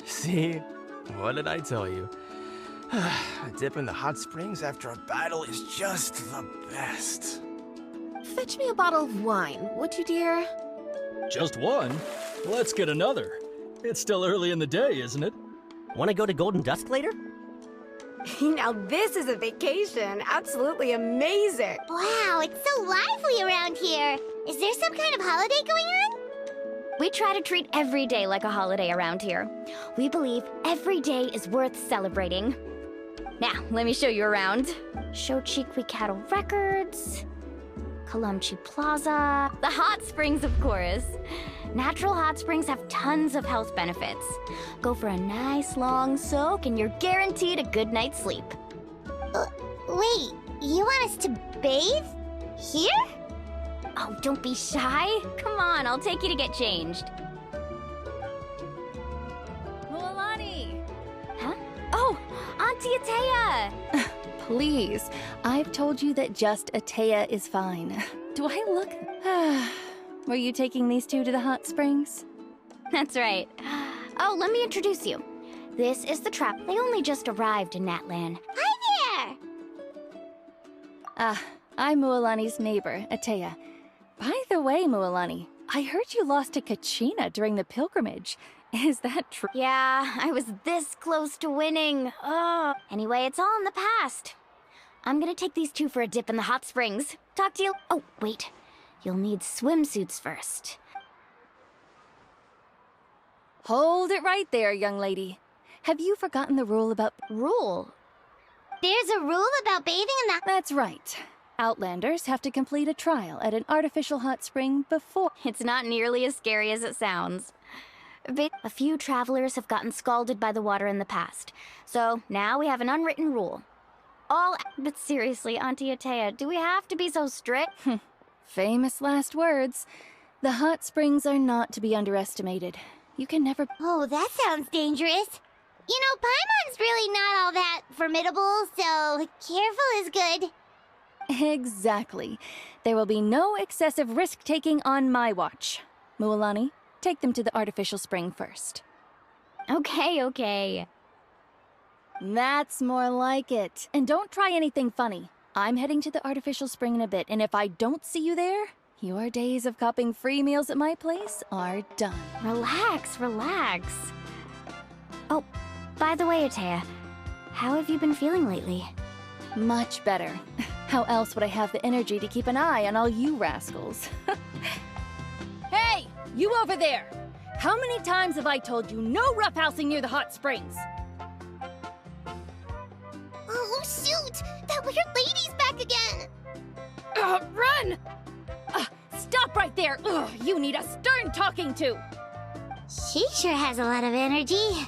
See? What did I tell you? A dip in the hot springs after a battle is just the best. Fetch me a bottle of wine, would you, dear? Just one? Let's get another. It's still early in the day, isn't it? Want to go to Golden Dusk later? Now this is a vacation. Absolutely amazing. Wow, it's so lively around here. Is there some kind of holiday going on? We try to treat every day like a holiday around here. We believe every day is worth celebrating. Now, let me show you around. Shochiqui Cattle Records, Kalumchi Plaza, the hot springs, of course. Natural hot springs have tons of health benefits. Go for a nice long soak and you're guaranteed a good night's sleep. Wait, you want us to bathe? Here? Oh, don't be shy. Come on, I'll take you to get changed. Mualani! Huh? Oh, Auntie Atea! Please, I've told you that just Atea is fine. Do I look... Were you taking these two to the hot springs? That's right. Oh, let me introduce you. This is the trap. They only just arrived in Natlan. Hi there! Ah, I'm Mualani's neighbor, Atea. By the way, Mualani, I heard you lost to Kachina during the pilgrimage. Is that true? Yeah, I was this close to winning. Oh. Anyway, it's all in the past. I'm gonna take these two for a dip in the hot springs. Talk to you. Oh, wait. You'll need swimsuits first. Hold it right there, young lady. Have you forgotten the rule about... Rule? There's a rule about bathing in the... That's right. Outlanders have to complete a trial at an artificial hot spring before... It's not nearly as scary as it sounds. But a few travelers have gotten scalded by the water in the past. So now we have an unwritten rule. But seriously, Auntie Atea, do we have to be so strict? Famous last words. The hot springs are not to be underestimated. You can never... Oh, that sounds dangerous. You know, Paimon's really not all that formidable, so careful is good. Exactly. There will be no excessive risk-taking on my watch. Mualani, take them to the artificial spring first. Okay. That's more like it. And don't try anything funny. I'm heading to the artificial spring in a bit, and if I don't see you there, your days of copping free meals at my place are done. Relax. Oh, by the way, Atea, how have you been feeling lately? Much better. How else would I have the energy to keep an eye on all you rascals? Hey, you over there! How many times have I told you no roughhousing near the hot springs? Oh, shoot! That weird lady's back again! Run! Stop right there! Ugh, you need a stern talking to! She sure has a lot of energy.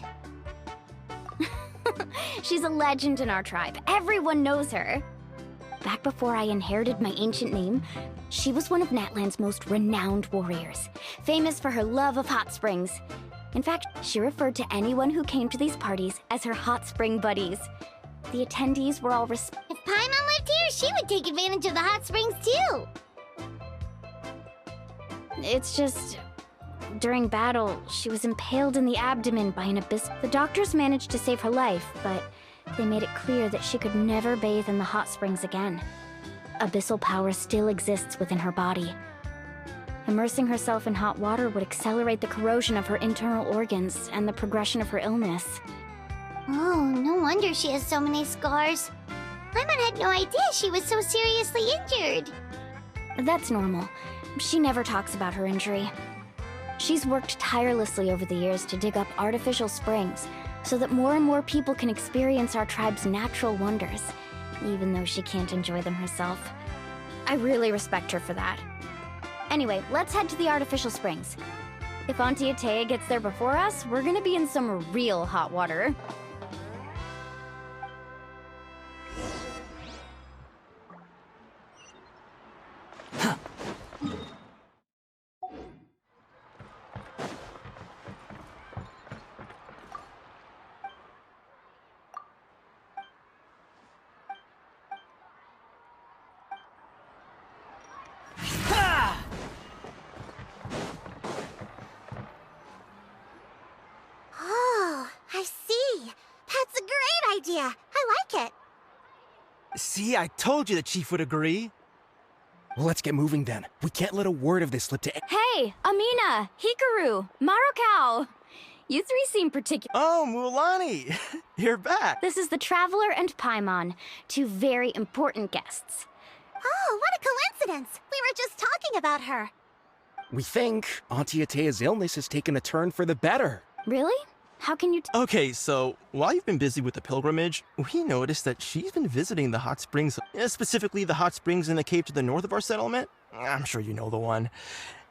She's a legend in our tribe. Everyone knows her. Back before I inherited my ancient name, she was one of Natlan's most renowned warriors, famous for her love of hot springs. In fact, she referred to anyone who came to these parties as her hot spring buddies. The attendees were all If Paimon lived here, she would take advantage of the hot springs too. It's just... During battle, she was impaled in the abdomen by an abyss. The doctors managed to save her life, but they made it clear that she could never bathe in the hot springs again. Abyssal power still exists within her body. Immersing herself in hot water would accelerate the corrosion of her internal organs and the progression of her illness. Oh, no wonder she has so many scars. Paimon had no idea she was so seriously injured. That's normal. She never talks about her injury. She's worked tirelessly over the years to dig up artificial springs so that more and more people can experience our tribe's natural wonders, even though she can't enjoy them herself. I really respect her for that. Anyway, let's head to the artificial springs. If Auntie Atea gets there before us, we're gonna be in some real hot water. Oh, I see. That's a great idea. I like it. See, I told you the chief would agree. Well, let's get moving then. We can't let a word of this slip to... Hey, Amina, Hikaru, Marukao. You three seem particular. Oh, Mualani, you're back. This is the Traveler and Paimon, two very important guests. Oh, what a coincidence. We were just talking about her. We think Auntie Atea's illness has taken a turn for the better. Really? How can you Okay, so while you've been busy with the pilgrimage, we noticed that she's been visiting the hot springs, specifically the hot springs in the cave to the north of our settlement. I'm sure you know the one.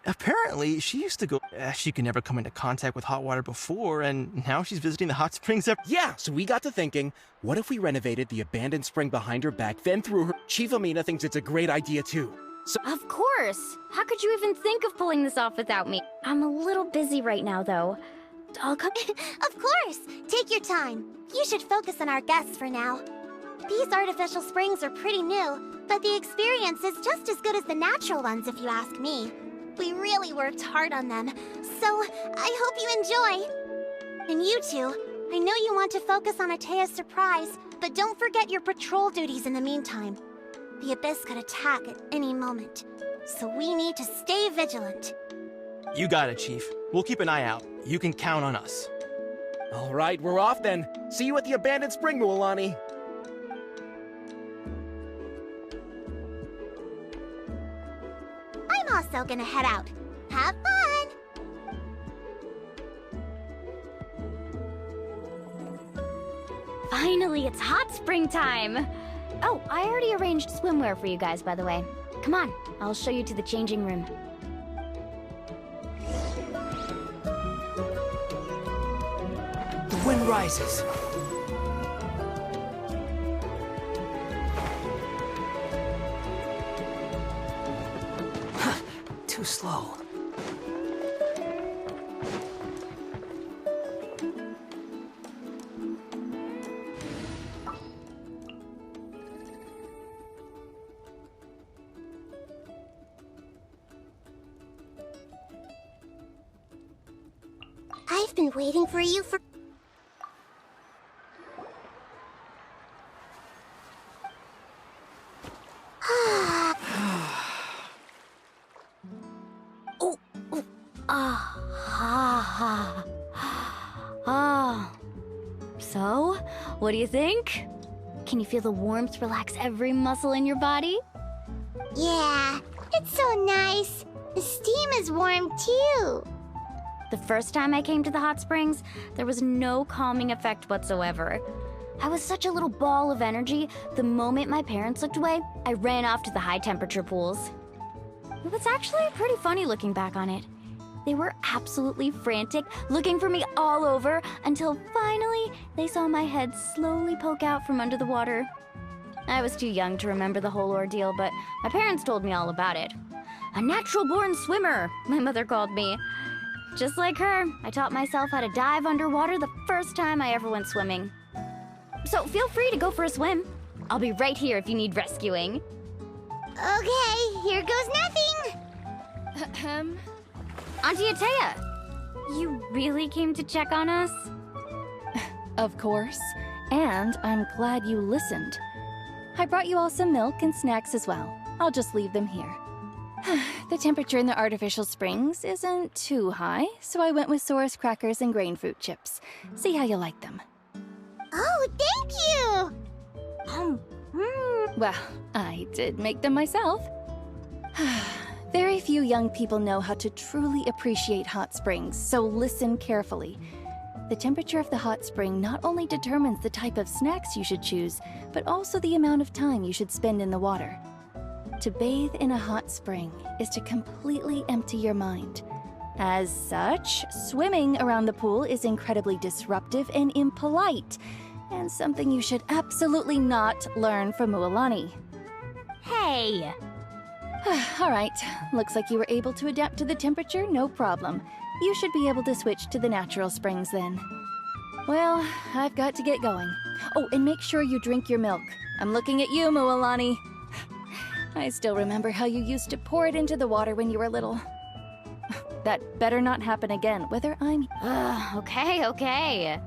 Apparently, she used to go... she could never come into contact with hot water before, and now she's visiting the hot springs Yeah, so we got to thinking, what if we renovated the abandoned spring behind her back, then through her... Chief Amina thinks it's a great idea, too. So... Of course! How could you even think of pulling this off without me? I'm a little busy right now, though. I'll come... Of course! Take your time. You should focus on our guests for now. These artificial springs are pretty new, but the experience is just as good as the natural ones if you ask me. We really worked hard on them, so I hope you enjoy. And you two, I know you want to focus on Atea's surprise, but don't forget your patrol duties in the meantime. The Abyss could attack at any moment, so we need to stay vigilant. You got it, Chief. We'll keep an eye out. You can count on us. All right, we're off then. See you at the abandoned spring, Mualani. also gonna head out. Have fun! Finally, it's hot spring time! Oh, I already arranged swimwear for you guys, by the way. Come on, I'll show you to the changing room. The wind rises. Too slow. I've been waiting for you for... So, what do you think? Can you feel the warmth relax every muscle in your body? Yeah, it's so nice. The steam is warm too. The first time I came to the hot springs, there was no calming effect whatsoever. I was such a little ball of energy, the moment my parents looked away, I ran off to the high temperature pools. It was actually pretty funny looking back on it. They were absolutely frantic, looking for me all over, until finally they saw my head slowly poke out from under the water. I was too young to remember the whole ordeal, but my parents told me all about it. A natural-born swimmer, my mother called me. Just like her, I taught myself how to dive underwater the first time I ever went swimming. So feel free to go for a swim. I'll be right here if you need rescuing. Okay, here goes nothing. Auntie Atea, you really came to check on us? Of course. And I'm glad you listened. I brought you all some milk and snacks as well. I'll just leave them here. The temperature in the artificial springs isn't too high, so I went with Saurus crackers and grain fruit chips. See how you like them. Oh, thank you! Well, I did make them myself. Very few young people know how to truly appreciate hot springs, so listen carefully. The temperature of the hot spring not only determines the type of snacks you should choose, but also the amount of time you should spend in the water. To bathe in a hot spring is to completely empty your mind. As such, swimming around the pool is incredibly disruptive and impolite, and something you should absolutely not learn from Mualani. Hey! All right, looks like you were able to adapt to the temperature, no problem. You should be able to switch to the natural springs then. Well, I've got to get going. Oh, and make sure you drink your milk. I'm looking at you, Mualani. I still remember how you used to pour it into the water when you were little. That better not happen again, whether I'm... Okay.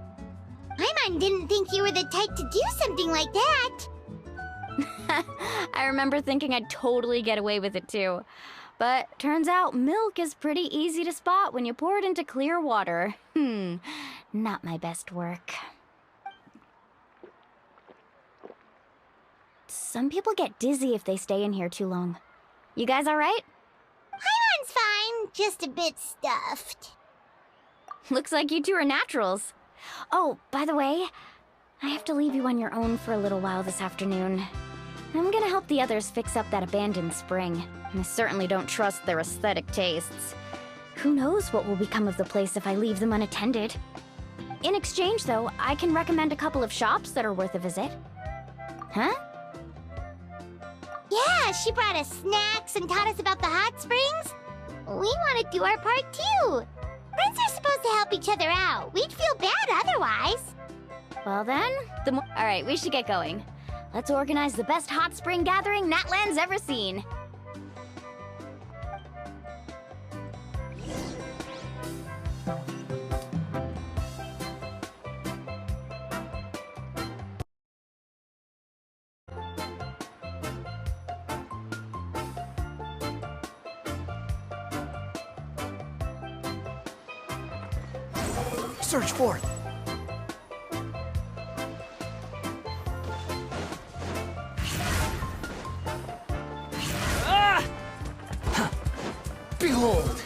Paimon didn't think you were the type to do something like that. I remember thinking I'd totally get away with it too. But turns out milk is pretty easy to spot when you pour it into clear water. Not my best work. Some people get dizzy if they stay in here too long. You guys alright? Paimon's fine, just a bit stuffed. Looks like you two are naturals. Oh, by the way, I have to leave you on your own for a little while this afternoon. I'm gonna help the others fix up that abandoned spring. I certainly don't trust their aesthetic tastes. Who knows what will become of the place if I leave them unattended. In exchange, though, I can recommend a couple of shops that are worth a visit. Huh? Yeah, she brought us snacks and taught us about the hot springs. We want to do our part too. Friends are supposed to help each other out. We'd feel bad otherwise. Well then, Alright, we should get going. Let's organize the best hot spring gathering Natlan's ever seen. Search forth. Behold!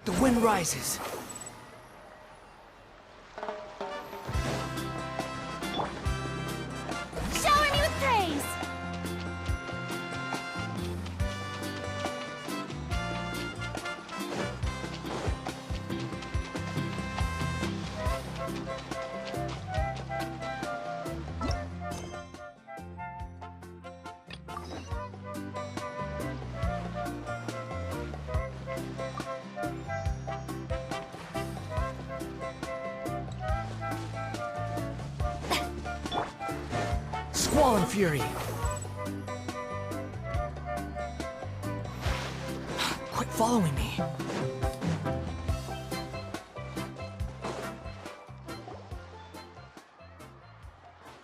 The wind rises. Shower me with praise! Squall and fury. Quit following me.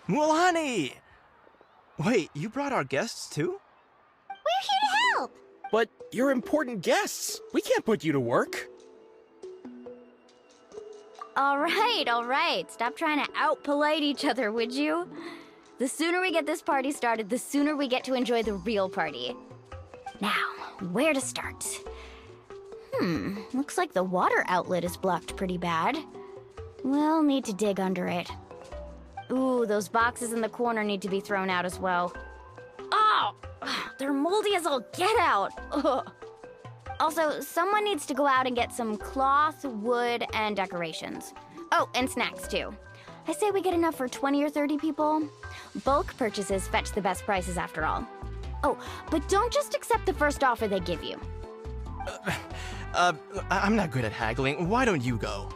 Mulani! Wait, you brought our guests too? We're here to help! But you're important guests. We can't put you to work. All right. Stop trying to out-polite each other, would you? The sooner we get this party started, the sooner we get to enjoy the real party. Now, where to start? Looks like the water outlet is blocked pretty bad. We'll need to dig under it. Ooh, those boxes in the corner need to be thrown out as well. Oh! They're moldy as all get out! Ugh. Also, someone needs to go out and get some cloth, wood, and decorations. Oh, and snacks too. I say we get enough for 20 or 30 people. Bulk purchases fetch the best prices after all. Oh, but don't just accept the first offer they give you. I'm not good at haggling. Why don't you go?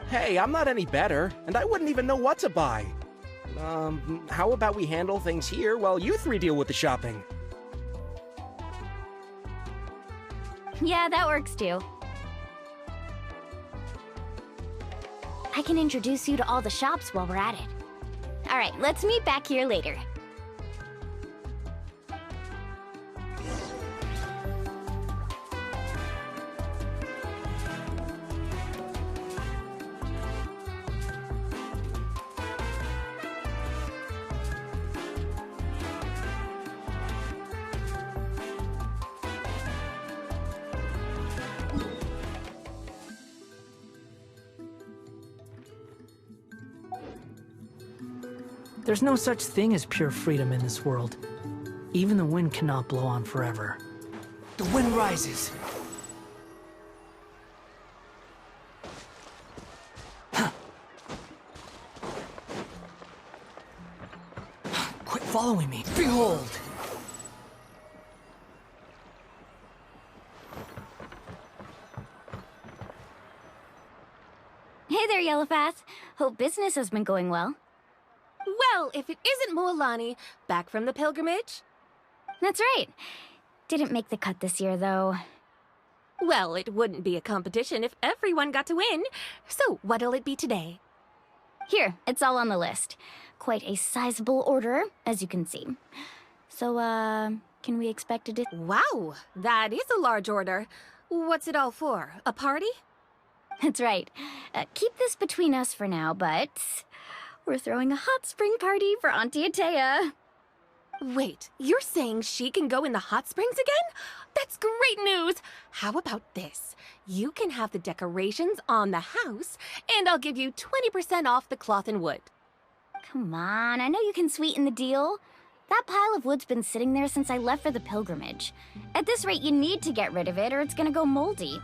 Hey, I'm not any better, and I wouldn't even know what to buy. How about we handle things here while you three deal with the shopping? Yeah, that works too. I can introduce you to all the shops while we're at it. All right, let's meet back here later. There's no such thing as pure freedom in this world. Even the wind cannot blow on forever. The wind rises. Quit following me. Behold! Hey there, Yellowfath. Hope business has been going well. Well, if it isn't Mualani, back from the pilgrimage? That's right. Didn't make the cut this year, though. Well, it wouldn't be a competition if everyone got to win. So, what'll it be today? Here, it's all on the list. Quite a sizable order, as you can see. So, can we expect a Wow, that is a large order. What's it all for? A party? That's right. Keep this between us for now, but we're throwing a hot spring party for Auntie Atea. Wait, you're saying she can go in the hot springs again? That's great news! How about this? You can have the decorations on the house, and I'll give you 20% off the cloth and wood. Come on, I know you can sweeten the deal. That pile of wood's been sitting there since I left for the pilgrimage. At this rate, you need to get rid of it or it's gonna go moldy.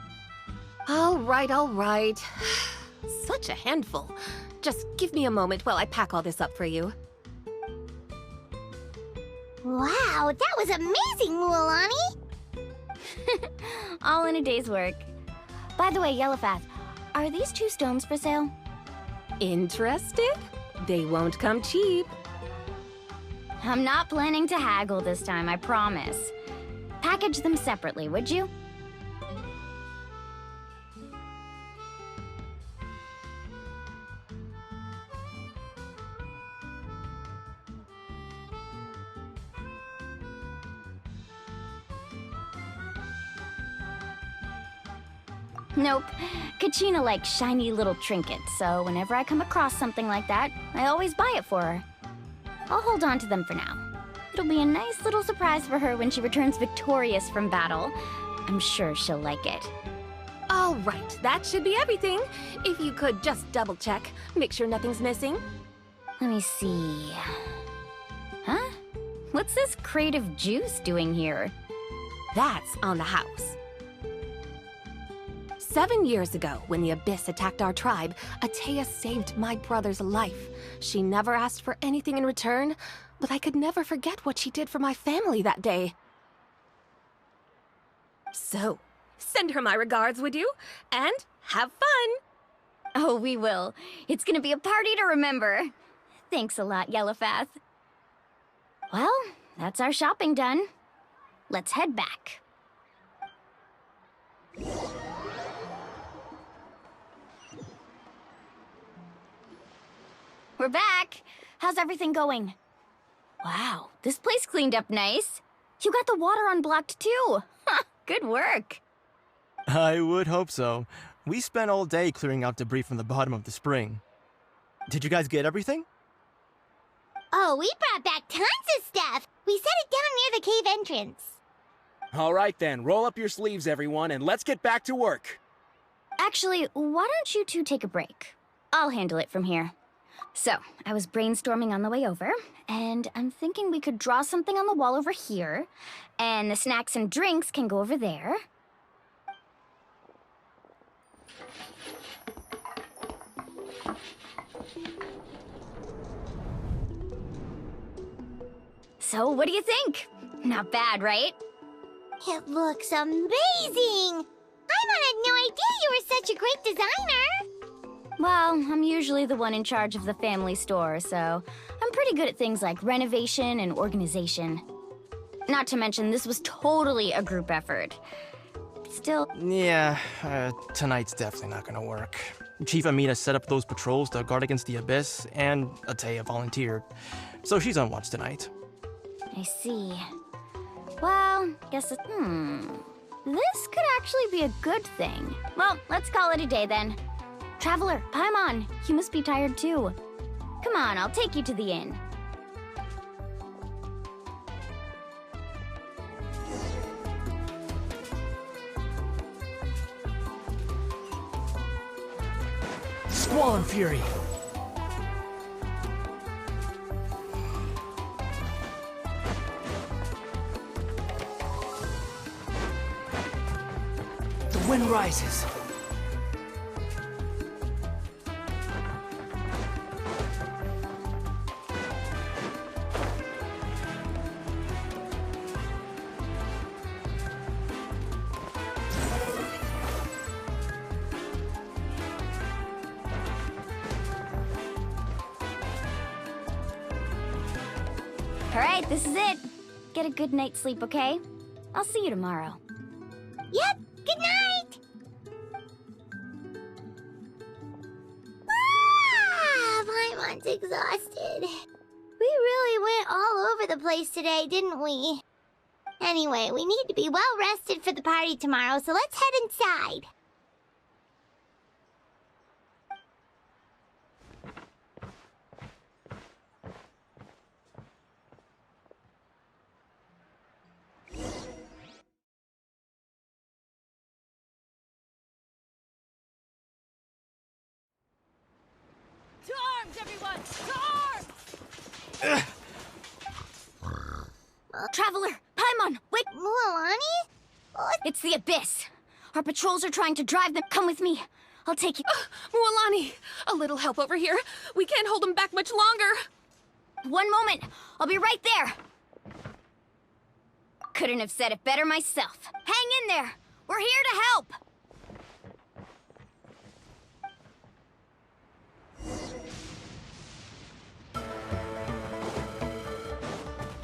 All right. Such a handful. Just give me a moment while I pack all this up for you. Wow, that was amazing, Mualani! All in a day's work. By the way, Yellowfath, are these 2 stones for sale? Interested? They won't come cheap. I'm not planning to haggle this time, I promise. Package them separately, would you? Nope. Kachina likes shiny little trinkets, so whenever I come across something like that, I always buy it for her. I'll hold on to them for now. It'll be a nice little surprise for her when she returns victorious from battle. I'm sure she'll like it. All right, that should be everything. If you could just double check, make sure nothing's missing. Let me see. Huh? What's this creative juice doing here? That's on the house. 7 years ago, when the Abyss attacked our tribe, Atea saved my brother's life. She never asked for anything in return, but I could never forget what she did for my family that day. So, send her my regards, would you? And have fun! Oh, we will. It's gonna be a party to remember. Thanks a lot, Yellowfath. Well, that's our shopping done. Let's head back. We're back. How's everything going? Wow, this place cleaned up nice. You got the water unblocked too. Good work. I would hope so. We spent all day clearing out debris from the bottom of the spring. Did you guys get everything? Oh, we brought back tons of stuff. We set it down near the cave entrance. All right then, roll up your sleeves, everyone, and let's get back to work. Actually, why don't you two take a break? I'll handle it from here. So, I was brainstorming on the way over, and I'm thinking we could draw something on the wall over here, and the snacks and drinks can go over there. So, what do you think? Not bad, right? It looks amazing! Paimon had no idea you were such a great designer! Well, I'm usually the one in charge of the family store, so I'm pretty good at things like renovation and organization. Not to mention, this was totally a group effort. Still... Yeah, tonight's definitely not gonna work. Chief Amina set up those patrols to guard against the Abyss, and Atea volunteered. So she's on watch tonight. I see. Well, guess it... This could actually be a good thing. Well, let's call it a day then. Traveler, Paimon, you must be tired too. Come on, I'll take you to the inn. Squall and Fury! The wind rises. Alright, this is it. Get a good night's sleep, okay? I'll see you tomorrow. Yep, good night! Paimon's exhausted. We really went all over the place today, didn't we? Anyway, we need to be well rested for the party tomorrow, so let's head inside. To arms, everyone! To arms! Traveler, Paimon, wait! Mualani? It's the Abyss. Our patrols are trying to drive them. Come with me. I'll take you. Mualani, a little help over here. We can't hold them back much longer. One moment. I'll be right there. Couldn't have said it better myself. Hang in there. We're here to help.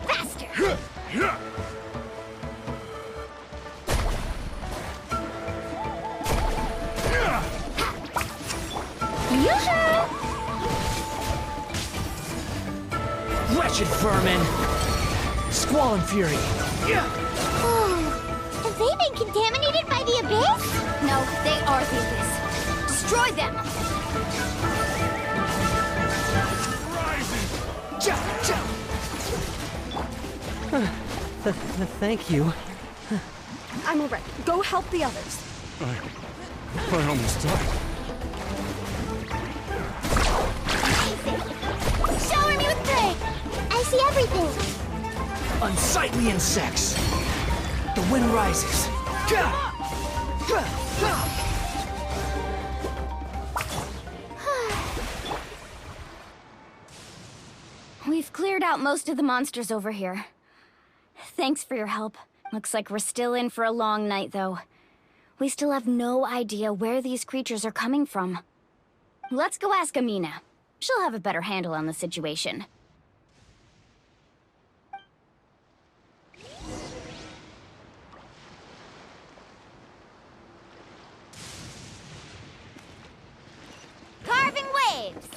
Faster! Wretched vermin! Squall and Fury! Oh, have they been contaminated by the Abyss? No, they are the Abyss. Destroy them! Thank you. I'm alright. Go help the others. I almost died. Shower me with prey! I see everything! Unsightly insects! The wind rises. We've cleared out most of the monsters over here. Thanks for your help. Looks like we're still in for a long night, though. We still have no idea where these creatures are coming from. Let's go ask Amina. She'll have a better handle on the situation. Carving waves!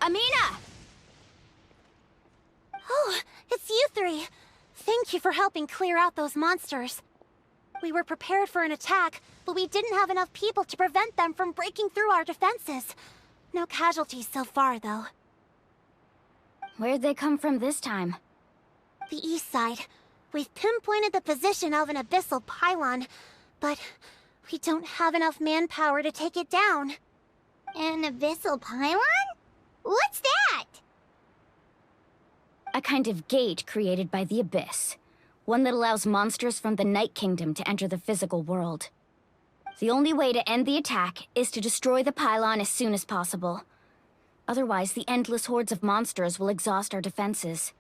Amina! Oh, it's you three. Thank you for helping clear out those monsters. We were prepared for an attack, but we didn't have enough people to prevent them from breaking through our defenses. No casualties so far, though. Where'd they come from this time? The east side. We've pinpointed the position of an abyssal pylon, but we don't have enough manpower to take it down. An abyssal pylon? What's that? A kind of gate created by the Abyss. One that allows monsters from the Night Kingdom to enter the physical world. The only way to end the attack is to destroy the pylon as soon as possible. Otherwise, the endless hordes of monsters will exhaust our defenses.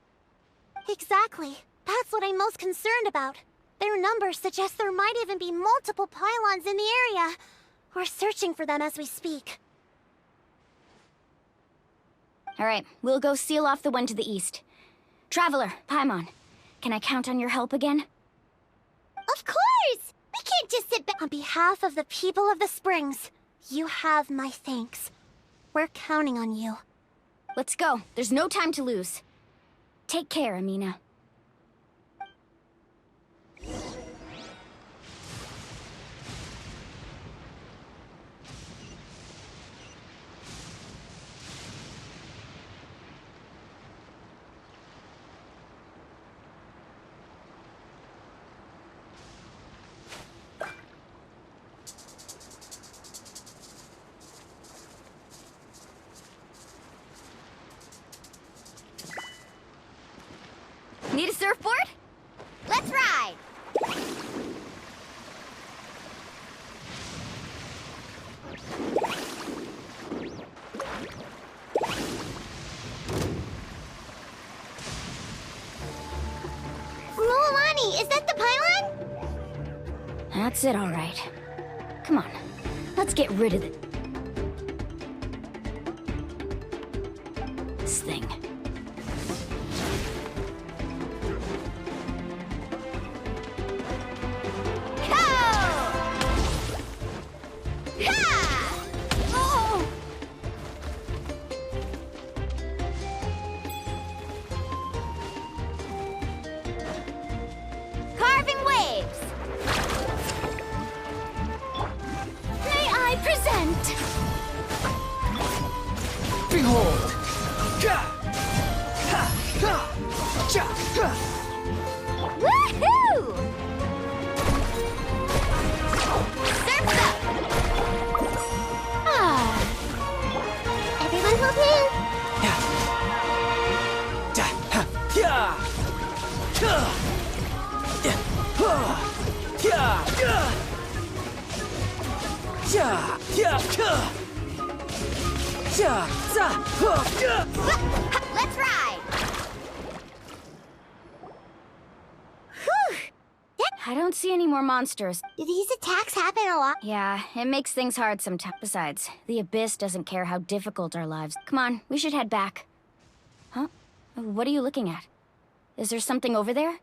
Exactly. That's what I'm most concerned about. Their numbers suggest there might even be multiple pylons in the area. We're searching for them as we speak. Alright, we'll go seal off the one to the east. Traveler, Paimon, can I count on your help again? Of course! We can't just sit back. On behalf of the people of the Springs, you have my thanks. We're counting on you. Let's go. There's no time to lose. Take care, Amina. Need a surfboard? Let's ride! Mulamani, is that the pylon? That's it, all right. Come on, let's get rid of this thing. Carving waves! May I present? Behold! Woohoo! Surf's up! Everyone hold hands. Let's ride! Whew! I don't see any more monsters. Do these attacks happen a lot? Yeah, it makes things hard sometimes. Besides, the Abyss doesn't care how difficult our lives. Come on, we should head back. Huh? What are you looking at? Is there something over there?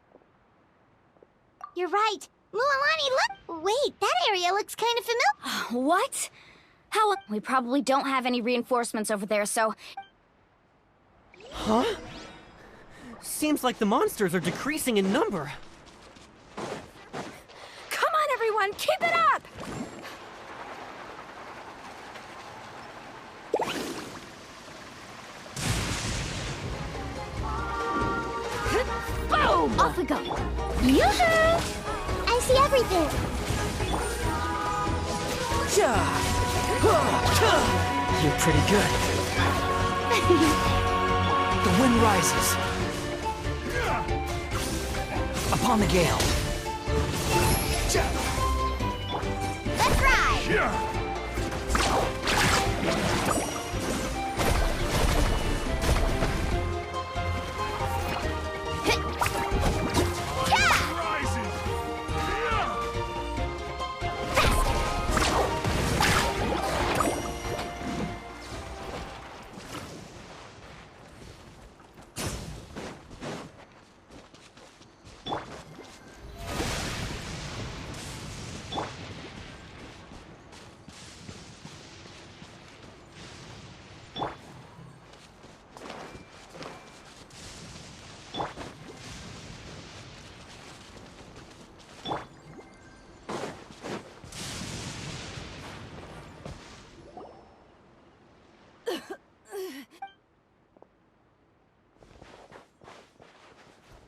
You're right. Mulamani, look! Wait, that area looks kind of familiar. What? How? We probably don't have any reinforcements over there, so... Huh? Seems like the monsters are decreasing in number. Come on, everyone, keep it up! Off we go. Yoo-hoo! I see everything. You're pretty good. The wind rises. Upon the gale. Let's ride!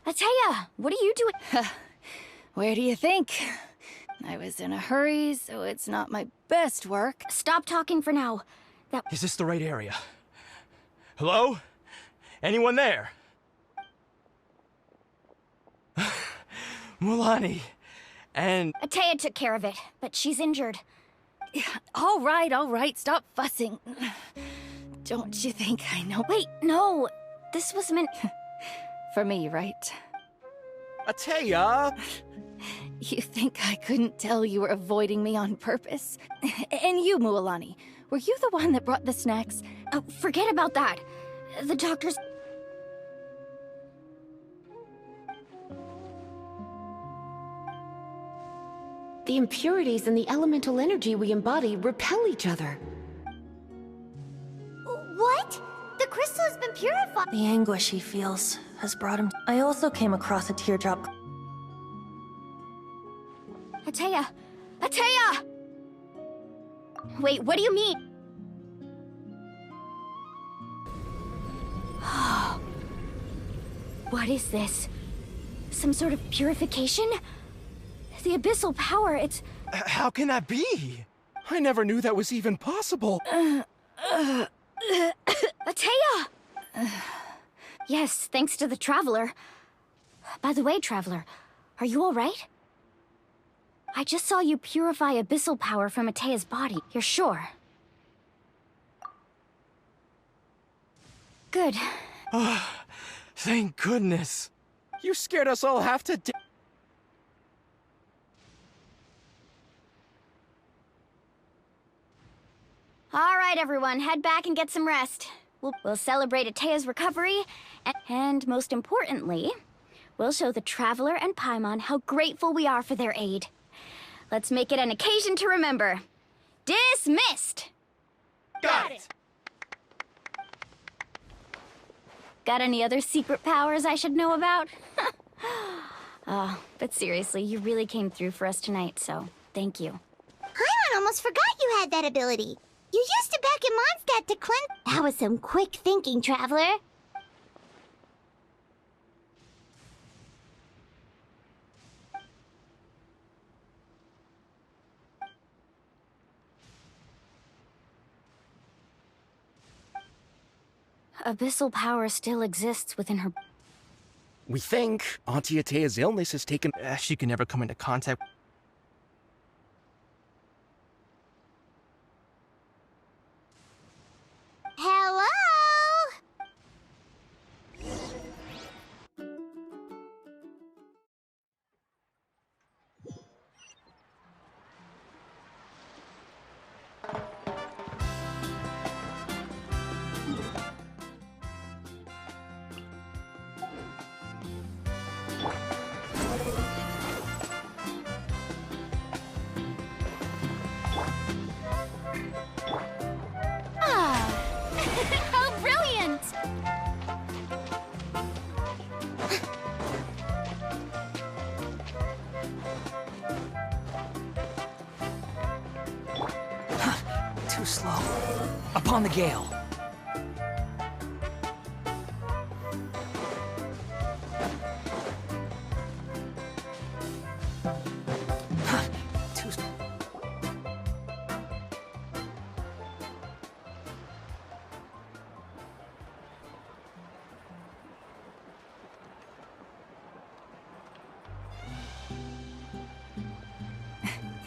Atea, what are you doing? Where do you think? I was in a hurry, so it's not my best work. Stop talking for now. Is this the right area? Hello? Anyone there? Mulani. And... Atea took care of it, but she's injured. All right, stop fussing. Don't you think I know? Wait, no. This was meant... For me, right? Atea! You think I couldn't tell you were avoiding me on purpose? And you, Mualani, were you the one that brought the snacks? Oh, forget about that. The doctor's... The impurities and the elemental energy we embody repel each other. What? The crystal has been purified. The anguish he feels has brought him. I also came across a teardrop. Atea! Atea! Wait, what do you mean? What is this? Some sort of purification? The abyssal power, it's... How can that be? I never knew that was even possible. Atea! Yes, thanks to the Traveler. By the way, Traveler, are you alright? I just saw you purify abyssal power from Atea's body. You're sure? Good. Thank goodness. You scared us all half to death. All right, everyone, head back and get some rest. We'll celebrate Atea's recovery, and most importantly, we'll show the Traveler and Paimon how grateful we are for their aid. Let's make it an occasion to remember. Dismissed! Got it! Got any other secret powers I should know about? But seriously, you really came through for us tonight, so thank you. Paimon almost forgot you had that ability. You used it back in Mondstadt to cleanse... That was some quick thinking, Traveler. Abyssal power still exists within her... We think Auntie Atea's illness has taken... She can never come into contact... Hello? How brilliant! Too slow. Upon the gale.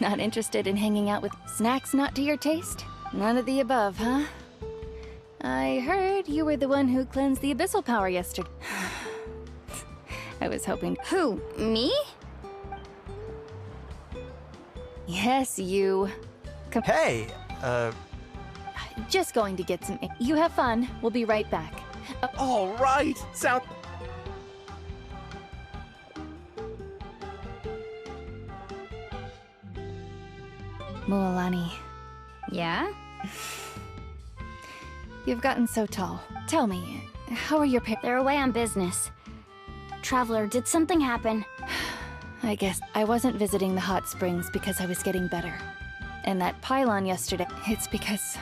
Not interested in hanging out with snacks not to your taste? None of the above, huh? I heard you were the one who cleansed the abyssal power yesterday. I was hoping... Who? Me? Yes, you. Hey, Just going to get some... You have fun. We'll be right back. All right. Sound... Mualani. Yeah? You've gotten so tall. Tell me, how are your parents? They're away on business. Traveler, did something happen? I guess I wasn't visiting the hot springs because I was getting better. And that pylon yesterday, it's because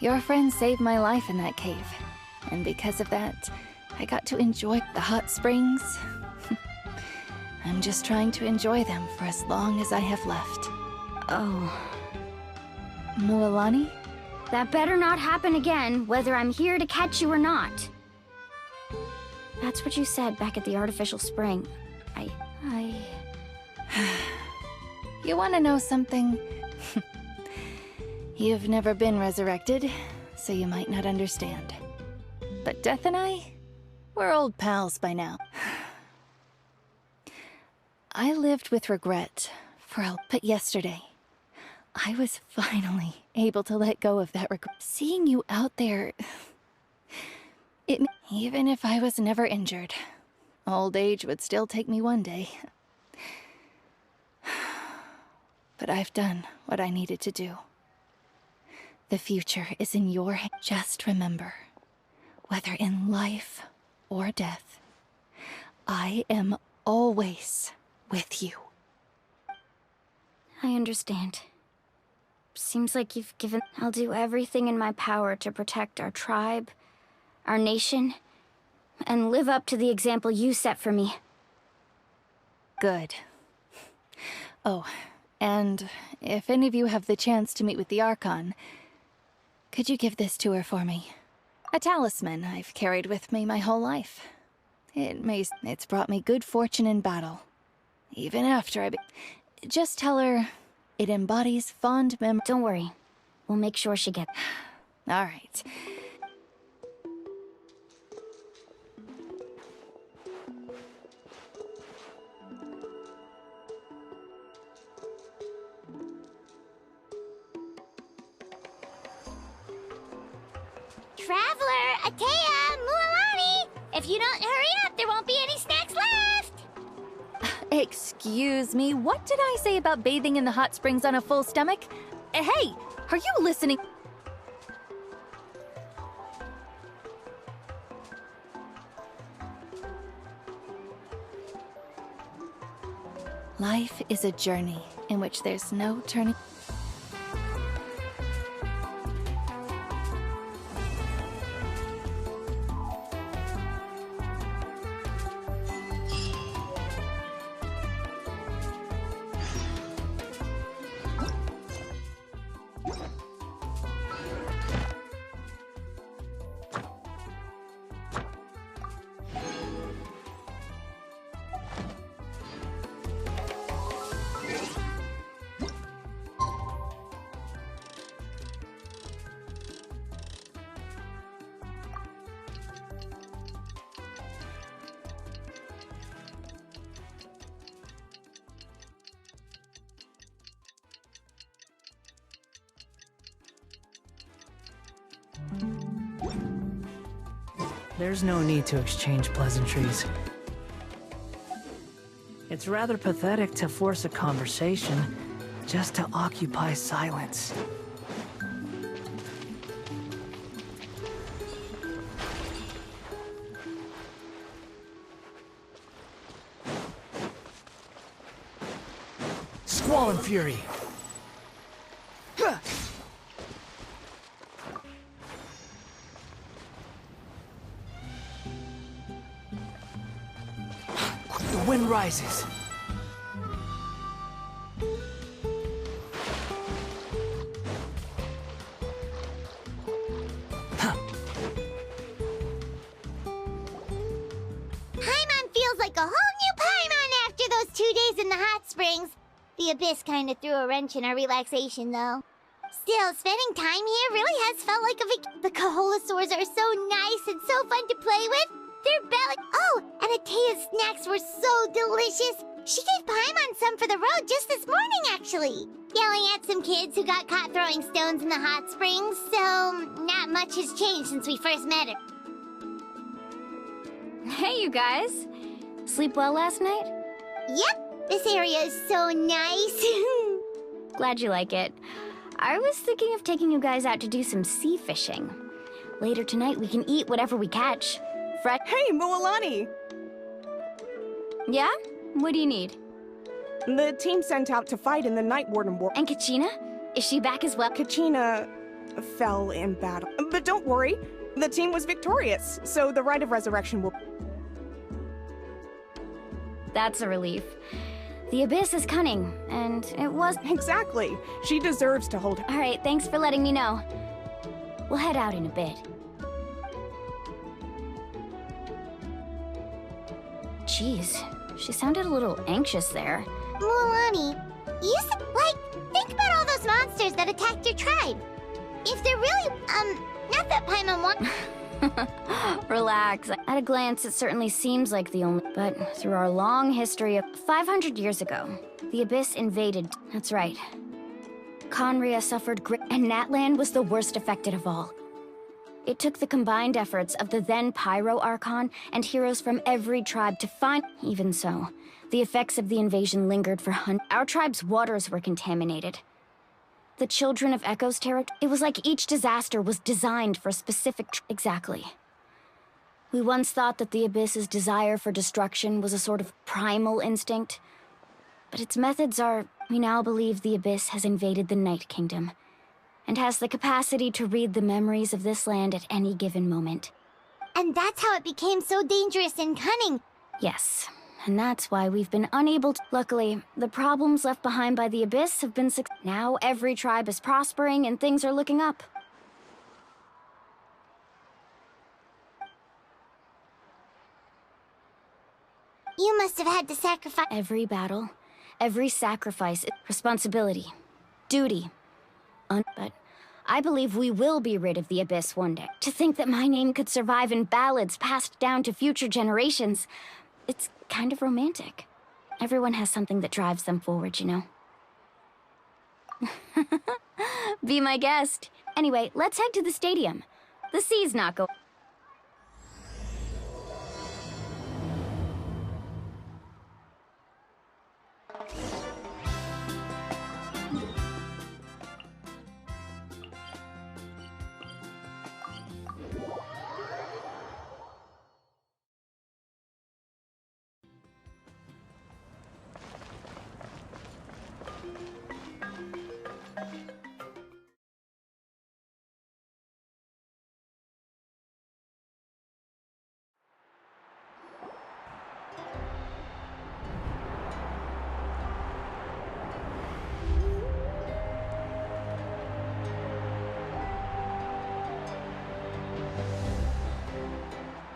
your friend saved my life in that cave. And because of that, I got to enjoy the hot springs. I'm just trying to enjoy them for as long as I have left. Oh. Mualani? That better not happen again, whether I'm here to catch you or not. That's what you said back at the artificial spring. You want to know something? You've never been resurrected, so you might not understand. But Death and I, we're old pals by now. I lived with regret but yesterday, I was finally able to let go of that regret. Seeing you out there, even if I was never injured, old age would still take me one day. But I've done what I needed to do. The future is in your hands. Just remember, whether in life or death, I am always with you. I understand. Seems like you've given... I'll do everything in my power to protect our tribe, our nation, and live up to the example you set for me. Good. Oh, and if any of you have the chance to meet with the Archon, could you give this to her for me? A talisman I've carried with me my whole life. It's brought me good fortune in battle. Even after just tell her it embodies fond memories. Don't worry. We'll make sure she gets... All right. Traveler, Atea, Mualani! If you don't hurry up, there won't be any snacks left! Excuse me, what did I say about bathing in the hot springs on a full stomach? Hey, are you listening? Life is a journey in which there's no turning. There's no need to exchange pleasantries. It's rather pathetic to force a conversation just to occupy silence. Squall and Fury! The wind rises. Paimon feels like a whole new Paimon after those 2 days in the hot springs. The the Abyss kinda threw a wrench in our relaxation, though. Still, spending time here really has felt like a The Kaholasaurs are so nice and so fun to play with. Their belly... Oh, and Atea's snacks were so delicious. She gave Paimon some for the road just this morning, actually. Yelling at some kids who got caught throwing stones in the hot springs, so not much has changed since we first met her. Hey, you guys. Sleep well last night? Yep, this area is so nice. Glad you like it. I was thinking of taking you guys out to do some sea fishing. Later tonight, we can eat whatever we catch. Hey, Mualani! Yeah? What do you need? The team sent out to fight in the Night Warden War. And Kachina? Is she back as well? Kachina fell in battle. But don't worry, the team was victorious, so the Rite of Resurrection will... That's a relief. The Abyss is cunning, and it was... Exactly. She deserves to hold... All right, thanks for letting me know. We'll head out in a bit. Jeez, she sounded a little anxious there. Mualani, think about all those monsters that attacked your tribe. If they're really, not that Paimon wants... Relax. At a glance, it certainly seems like the only... But through our long history of 500 years ago, the Abyss invaded... That's right. Conria suffered and Natlan was the worst affected of all. It took the combined efforts of the then Pyro Archon and heroes from every tribe to find... Even so, the effects of the invasion lingered for Our tribe's waters were contaminated. The children of Echo's territory... It was like each disaster was designed for a specific... Exactly. We once thought that the Abyss's desire for destruction was a sort of primal instinct. But its methods are... We now believe the Abyss has invaded the Night Kingdom, and has the capacity to read the memories of this land at any given moment. And that's how it became so dangerous and cunning. Yes, and that's why we've been unable to... Luckily, the problems left behind by the Abyss have been... Now every tribe is prospering and things are looking up. You must have had to sacrifice... Every battle, every sacrifice, responsibility, duty. But I believe we will be rid of the Abyss one day. To think that my name could survive in ballads passed down to future generations, it's kind of romantic. Everyone has something that drives them forward, you know? Be my guest. Anyway, let's head to the stadium. The sea's not going...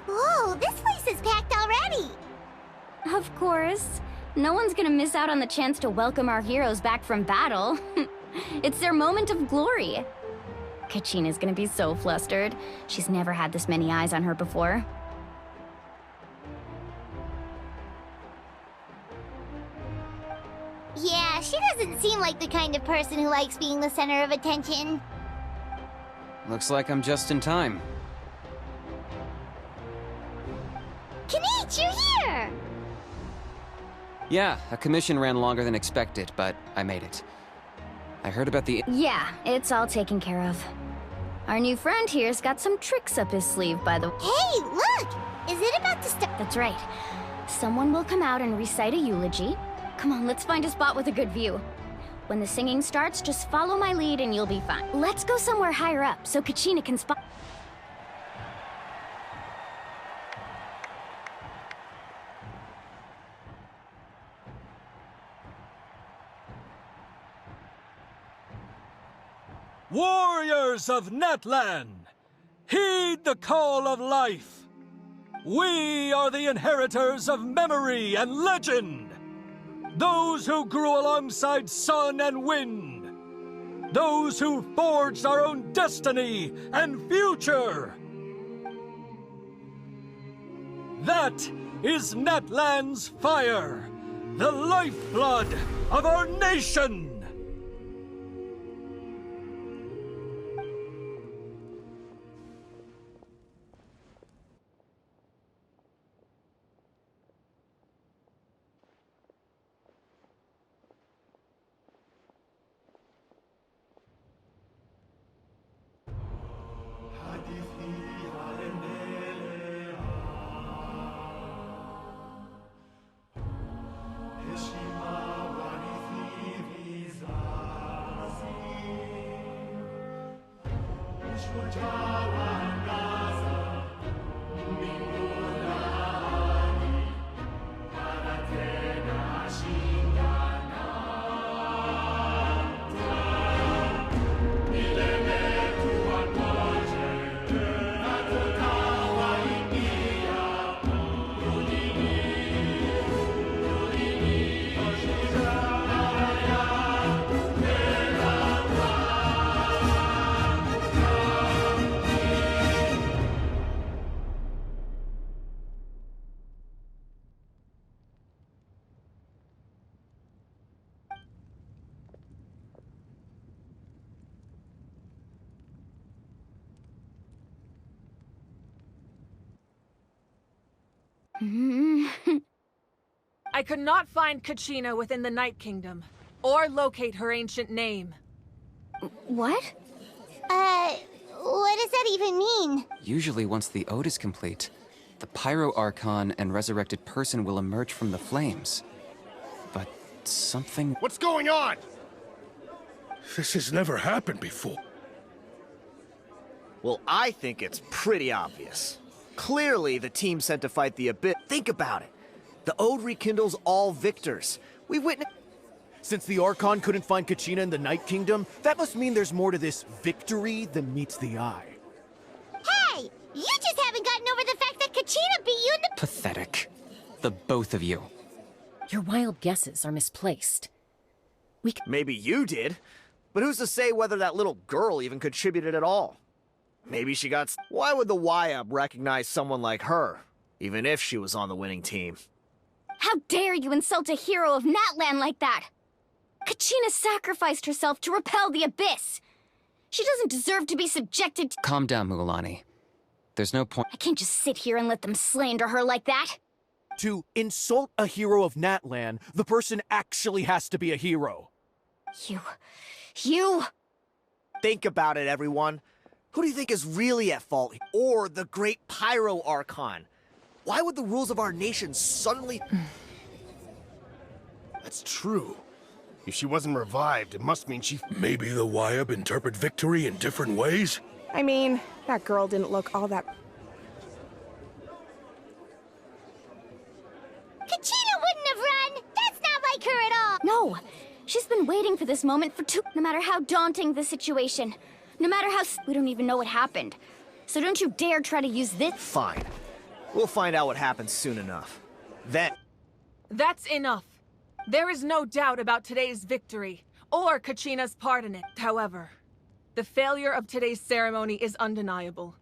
Whoa, this place is packed already! Of course. No one's gonna miss out on the chance to welcome our heroes back from battle. It's their moment of glory. Kachina's gonna be so flustered. She's never had this many eyes on her before. Yeah, she doesn't seem like the kind of person who likes being the center of attention. Looks like I'm just in time. Kinich, you're here! Yeah, a commission ran longer than expected, but I made it. I heard about the... Yeah, it's all taken care of. Our new friend here's got some tricks up his sleeve, by the way. Hey, look! Is it about to start? That's right. Someone will come out and recite a eulogy. Come on, let's find a spot with a good view. When the singing starts, just follow my lead and you'll be fine. Let's go somewhere higher up so Kachina can spot... Warriors of Natlan, heed the call of life. We are the inheritors of memory and legend. Those who grew alongside sun and wind. Those who forged our own destiny and future. That is Natlan's fire, the lifeblood of our nation! I could not find Kachina within the Night Kingdom, or locate her ancient name. What? What does that even mean? Usually once the ode is complete, the Pyro Archon and resurrected person will emerge from the flames. But something... What's going on? This has never happened before. Well, I think it's pretty obvious. Clearly, the team sent to fight the Abyss. Think about it. The Ode rekindles all victors. We witnessed... Since the Archon couldn't find Kachina in the Night Kingdom, that must mean there's more to this victory than meets the eye. Hey! You just haven't gotten over the fact that Kachina beat you in the... Pathetic. The both of you. Your wild guesses are misplaced. Maybe you did, but who's to say whether that little girl even contributed at all? Maybe she got... Why would the YUP recognize someone like her, even if she was on the winning team? How dare you insult a hero of Natlan like that? Kachina sacrificed herself to repel the Abyss. She doesn't deserve to be subjected to... Calm down, Mughulani. There's no point... I can't just sit here and let them slander her like that. To insult a hero of Natlan, the person actually has to be a hero. You... Think about it, everyone. Who do you think is really at fault? Or the great Pyro Archon? Why would the rules of our nation suddenly... That's true. If she wasn't revived, it must mean she... Maybe the YUP interpret victory in different ways? I mean, that girl didn't look all that... Kachina wouldn't have run! That's not like her at all! No! She's been waiting for this moment for no matter how daunting the situation. No matter how... We don't even know what happened. So don't you dare try to use this... Fine. We'll find out what happens soon enough. Then... That's enough. There is no doubt about today's victory, or Kachina's part in it. However, the failure of today's ceremony is undeniable.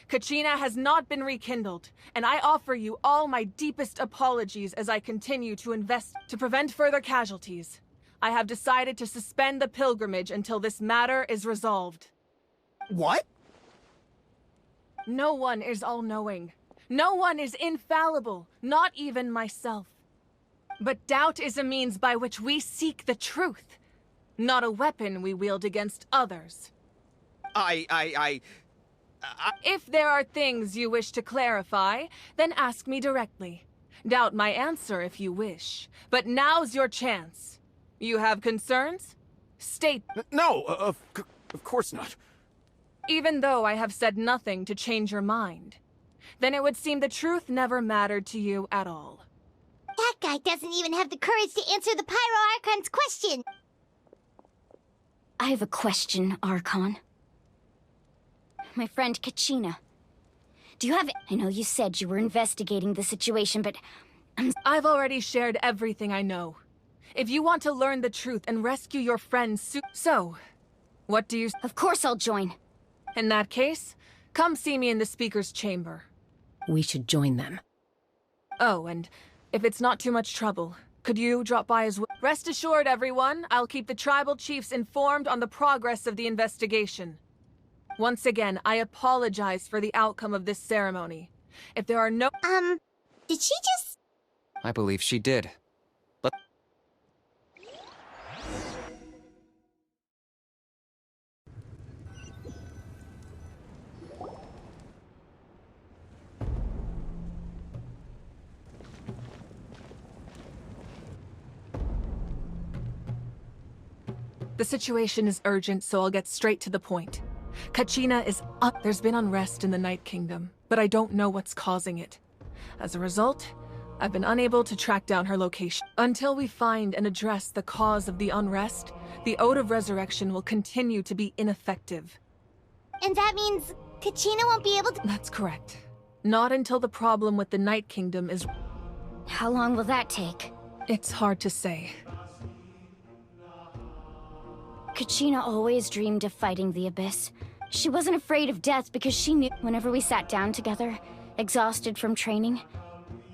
Kachina has not been rekindled, and I offer you all my deepest apologies as I continue to invest to prevent further casualties. I have decided to suspend the pilgrimage until this matter is resolved. What? No one is all-knowing. No one is infallible, not even myself. But doubt is a means by which we seek the truth, not a weapon we wield against others. If there are things you wish to clarify, then ask me directly. Doubt my answer if you wish, but now's your chance. You have concerns? State... No, of course not. Even though I have said nothing to change your mind, then it would seem the truth never mattered to you at all. That guy doesn't even have the courage to answer the Pyro Archon's question! I have a question, Archon. My friend Kachina. Do you have... I know you said you were investigating the situation, but... I've already shared everything I know. If you want to learn the truth and rescue your friends So, what do you... Of course I'll join. In that case, come see me in the speaker's chamber. We should join them. Oh, and if it's not too much trouble, could you drop by as well? Rest assured, everyone, I'll keep the tribal chiefs informed on the progress of the investigation. Once again, I apologize for the outcome of this ceremony. If there are no... Did she just... I believe she did. Let... The situation is urgent, so I'll get straight to the point. Kachina is up. There's been unrest in the Night Kingdom, but I don't know what's causing it. As a result, I've been unable to track down her location. Until we find and address the cause of the unrest, the Ode of Resurrection will continue to be ineffective. And that means Kachina won't be able to... That's correct. Not until the problem with the Night Kingdom is... How long will that take? It's hard to say. Kachina always dreamed of fighting the Abyss. She wasn't afraid of death because she knew whenever we sat down together, exhausted from training,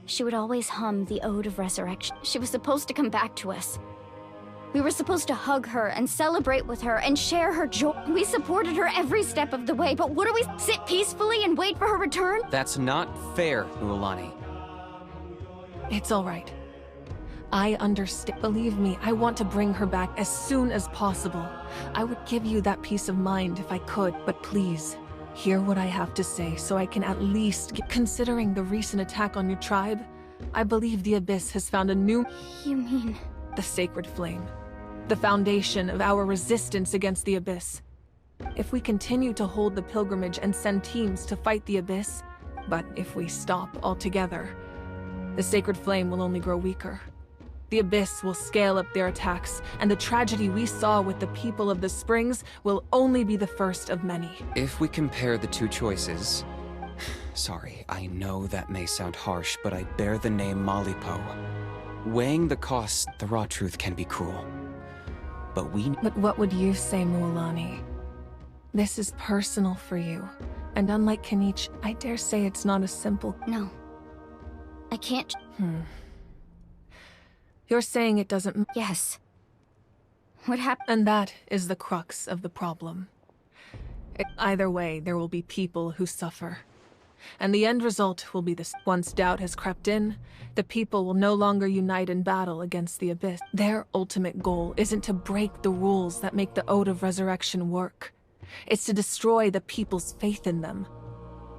she would always hum the Ode of Resurrection. She was supposed to come back to us. We were supposed to hug her and celebrate with her and share her joy. We supported her every step of the way, but what do we sit peacefully and wait for her return? That's not fair, Mualani. It's all right. I understand. Believe me, I want to bring her back as soon as possible. I would give you that peace of mind if I could, but please, hear what I have to say so I can at least get... Considering the recent attack on your tribe, I believe the Abyss has found a new... You mean... The Sacred Flame. The foundation of our resistance against the Abyss. If we continue to hold the pilgrimage and send teams to fight the Abyss, but if we stop altogether, the Sacred Flame will only grow weaker. The Abyss will scale up their attacks, and the tragedy we saw with the people of the Springs will only be the first of many. If we compare the two choices... Sorry, I know that may sound harsh, but I bear the name Malipo. Weighing the costs, the raw truth can be cruel. But what would you say, Mualani? This is personal for you. And unlike Kanich, I dare say it's not a simple... No. I can't... You're saying it doesn't... Yes. What happened? And that is the crux of the problem. Either way, there will be people who suffer. And the end result will be this. Once doubt has crept in, the people will no longer unite in battle against the Abyss. Their ultimate goal isn't to break the rules that make the Ode of Resurrection work. It's to destroy the people's faith in them.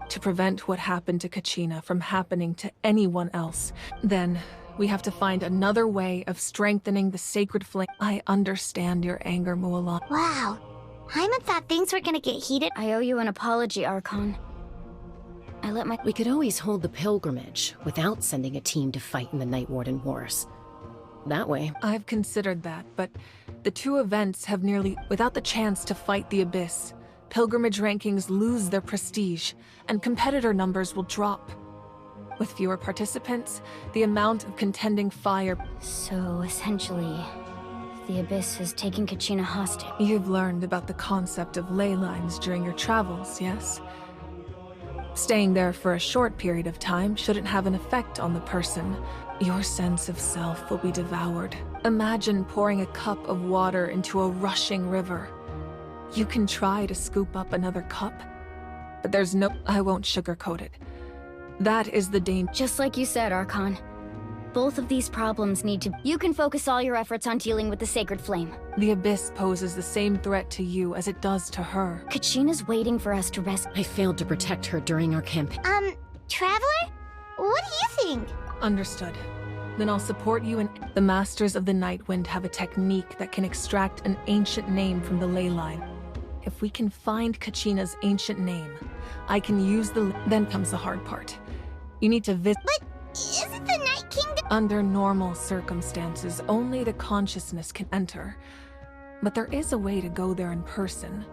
To prevent what happened to Kachina from happening to anyone else. Then... we have to find another way of strengthening the Sacred Flame. I understand your anger, Mualani. Wow. Hyman thought things were gonna get heated. I owe you an apology, Archon. We could always hold the pilgrimage without sending a team to fight in the Night Warden Wars. That way... I've considered that, but the two events have nearly... Without the chance to fight the Abyss, pilgrimage rankings lose their prestige, and competitor numbers will drop. With fewer participants, the amount of contending fire... So, essentially, the Abyss has taken Kachina hostage. You've learned about the concept of ley lines during your travels, yes? Staying there for a short period of time shouldn't have an effect on the person. Your sense of self will be devoured. Imagine pouring a cup of water into a rushing river. You can try to scoop up another cup, but there's no... I won't sugarcoat it. That is the danger. Just like you said, Archon. Both of these problems need to... You can focus all your efforts on dealing with the Sacred Flame. The Abyss poses the same threat to you as it does to her. Kachina's waiting for us to rescue... I failed to protect her during our campaign. Traveler? What do you think? Understood. Then I'll support you and... The Masters of the Nightwind have a technique that can extract an ancient name from the ley line. If we can find Kachina's ancient name, I can use the... Then comes the hard part. You need to visit... But isn't the Night Kingdom... Under normal circumstances, only the consciousness can enter. But there is a way to go there in person.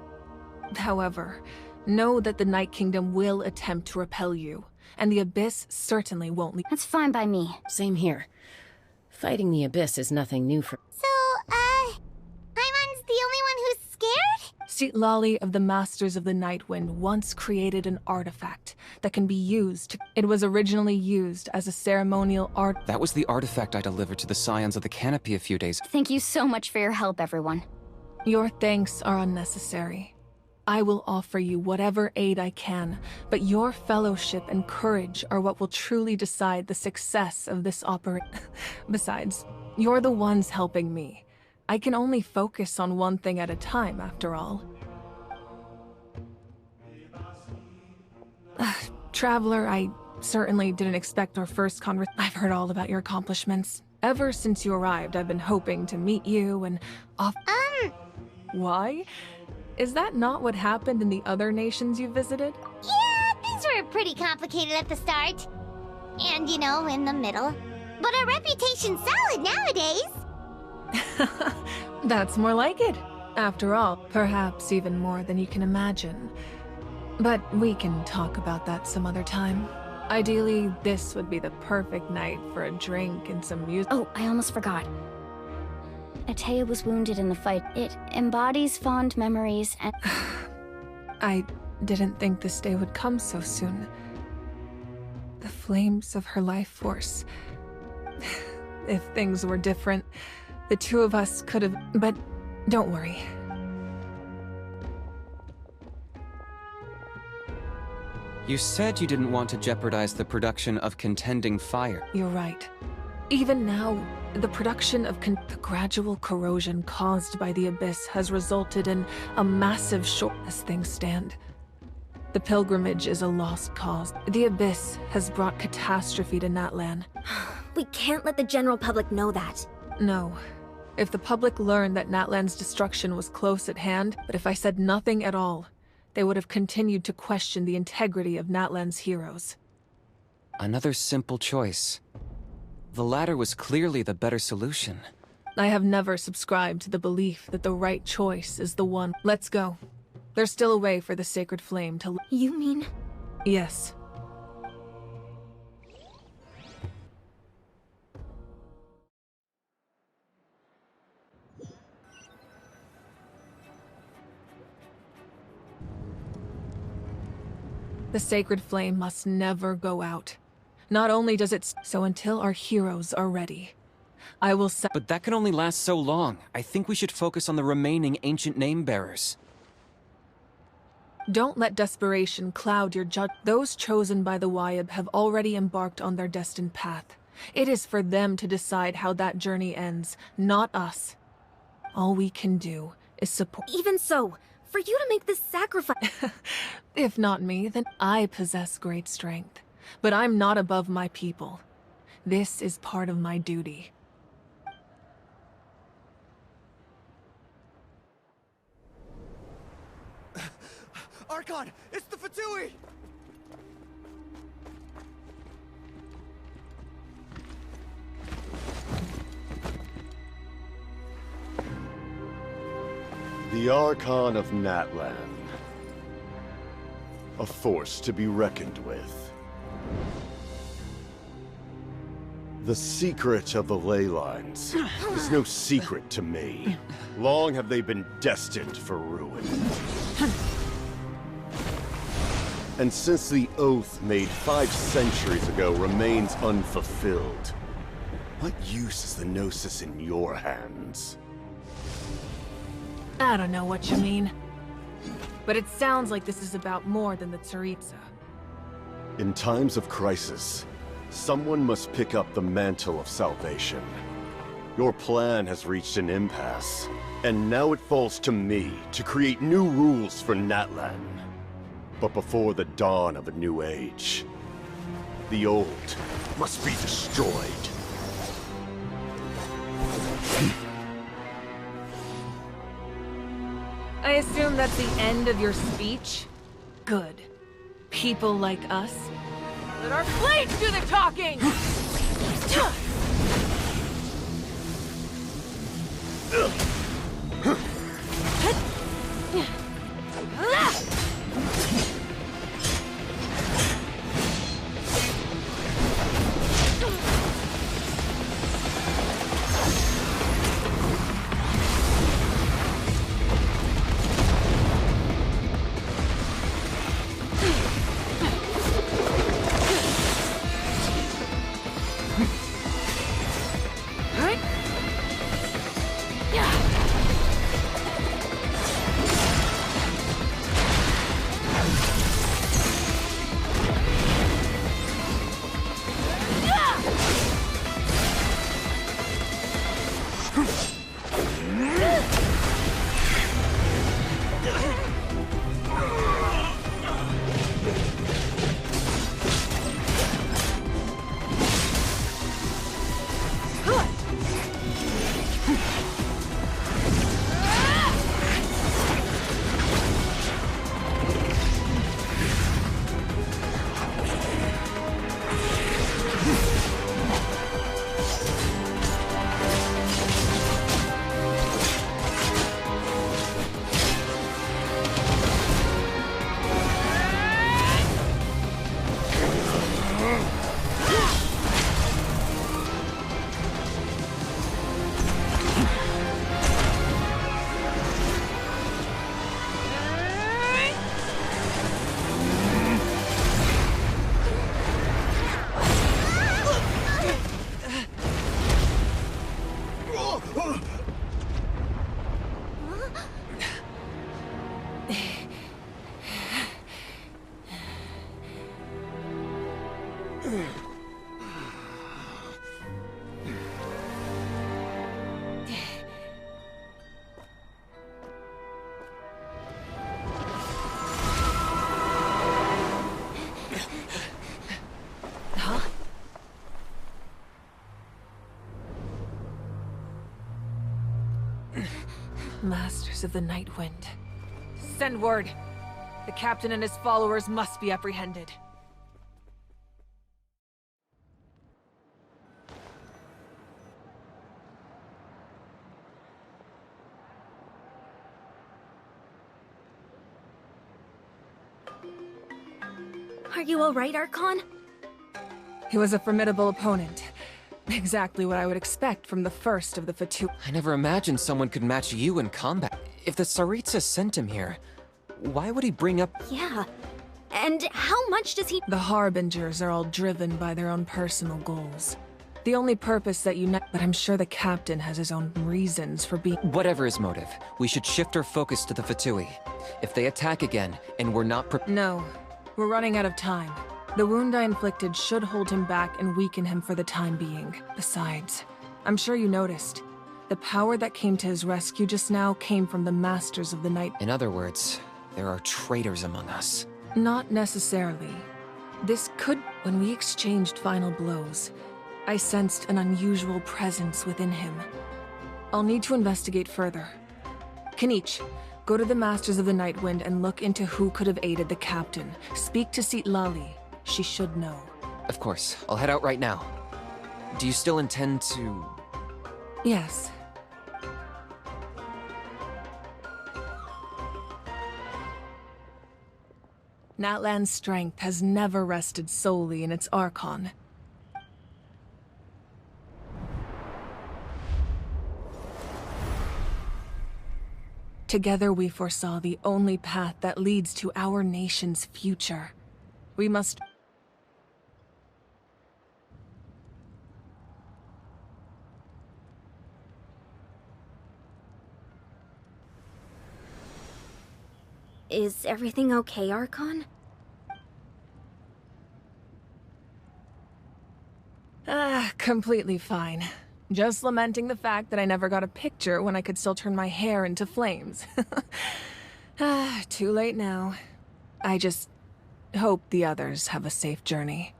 However, know that the Night Kingdom will attempt to repel you, and the Abyss certainly won't leave. That's fine by me. Same here. Fighting the Abyss is nothing new for— So, Paimon's the only one who's scared? Seat Lolly of the Masters of the Nightwind once created an artifact that can be used. It was originally used as a ceremonial art— That was the artifact I delivered to the Scions of the Canopy a few days. Thank you so much for your help, everyone. Your thanks are unnecessary. I will offer you whatever aid I can, but your fellowship and courage are what will truly decide the success of this operation. Besides, you're the ones helping me. I can only focus on one thing at a time, after all. Traveler, I certainly didn't expect our first conversation. I've heard all about your accomplishments. Ever since you arrived, I've been hoping to meet you and Why? Is that not what happened in the other nations you visited? Yeah, things were pretty complicated at the start. And, you know, in the middle. But our reputation's solid nowadays. That's more like it. After all, perhaps even more than you can imagine. But we can talk about that some other time. Ideally, this would be the perfect night for a drink and some music. Oh, I almost forgot. Atea was wounded in the fight. It embodies fond memories and— I didn't think this day would come so soon. The flames of her life force. If things were different, the two of us could have— But don't worry. You said you didn't want to jeopardize the production of contending fire. You're right. Even now, the production of the gradual corrosion caused by the Abyss has resulted in a massive short as things stand. The pilgrimage is a lost cause. The Abyss has brought catastrophe to Natlan. We can't let the general public know that. No. If the public learned that Natlan's destruction was close at hand, but if I said nothing at all, they would have continued to question the integrity of Natlan's heroes. Another simple choice. The latter was clearly the better solution. I have never subscribed to the belief that the right choice is the one. Let's go. There's still a way for the sacred flame to— You mean? Yes. The sacred flame must never go out. Not only does it so until our heroes are ready. I will But that can only last so long. I think we should focus on the remaining ancient name-bearers. Don't let desperation cloud your judgment. Those chosen by the Wyab have already embarked on their destined path. It is for them to decide how that journey ends, not us. All we can do is support— Even so, for you to make this sacrifice— If not me, then I possess great strength. But I'm not above my people. This is part of my duty. Archon, it's the Fatui! The Archon of Natlan. A force to be reckoned with. The secret of the ley lines is no secret to me. Long have they been destined for ruin. And since the oath made 5 centuries ago remains unfulfilled, what use is the Gnosis in your hands? I don't know what you mean. But it sounds like this is about more than the Tsaritsa. In times of crisis, someone must pick up the mantle of salvation. Your plan has reached an impasse, and now it falls to me to create new rules for Natlan. But before the dawn of a new age, the old must be destroyed. I assume that's the end of your speech? Good. People like us. Let our blades do the talking! Masters of the Night Wind. Send word. The captain and his followers must be apprehended. Are you alright, Archon? He was a formidable opponent. Exactly what I would expect from the first of the Fatu. I never imagined someone could match you in combat. If the Tsaritsa sent him here, why would he bring up— Yeah. And how much does he— The Harbingers are all driven by their own personal goals. The only purpose that unite— But I'm sure the captain has his own reasons for being— Whatever his motive, we should shift our focus to the Fatui. If they attack again, and we're not No. We're running out of time. The wound I inflicted should hold him back and weaken him for the time being. Besides, I'm sure you noticed. The power that came to his rescue just now came from the Masters of the Night. In other words, there are traitors among us. Not necessarily. This could— When we exchanged final blows, I sensed an unusual presence within him. I'll need to investigate further. Kanich, go to the Masters of the Night Wind and look into who could have aided the captain. Speak to Lali. She should know. Of course. I'll head out right now. Do you still intend to— Yes. Natlan's strength has never rested solely in its Archon. Together we foresaw the only path that leads to our nation's future. We must— Is everything okay, Archon? Completely fine. Just lamenting the fact that I never got a picture when I could still turn my hair into flames. Too late now. I just hope the others have a safe journey.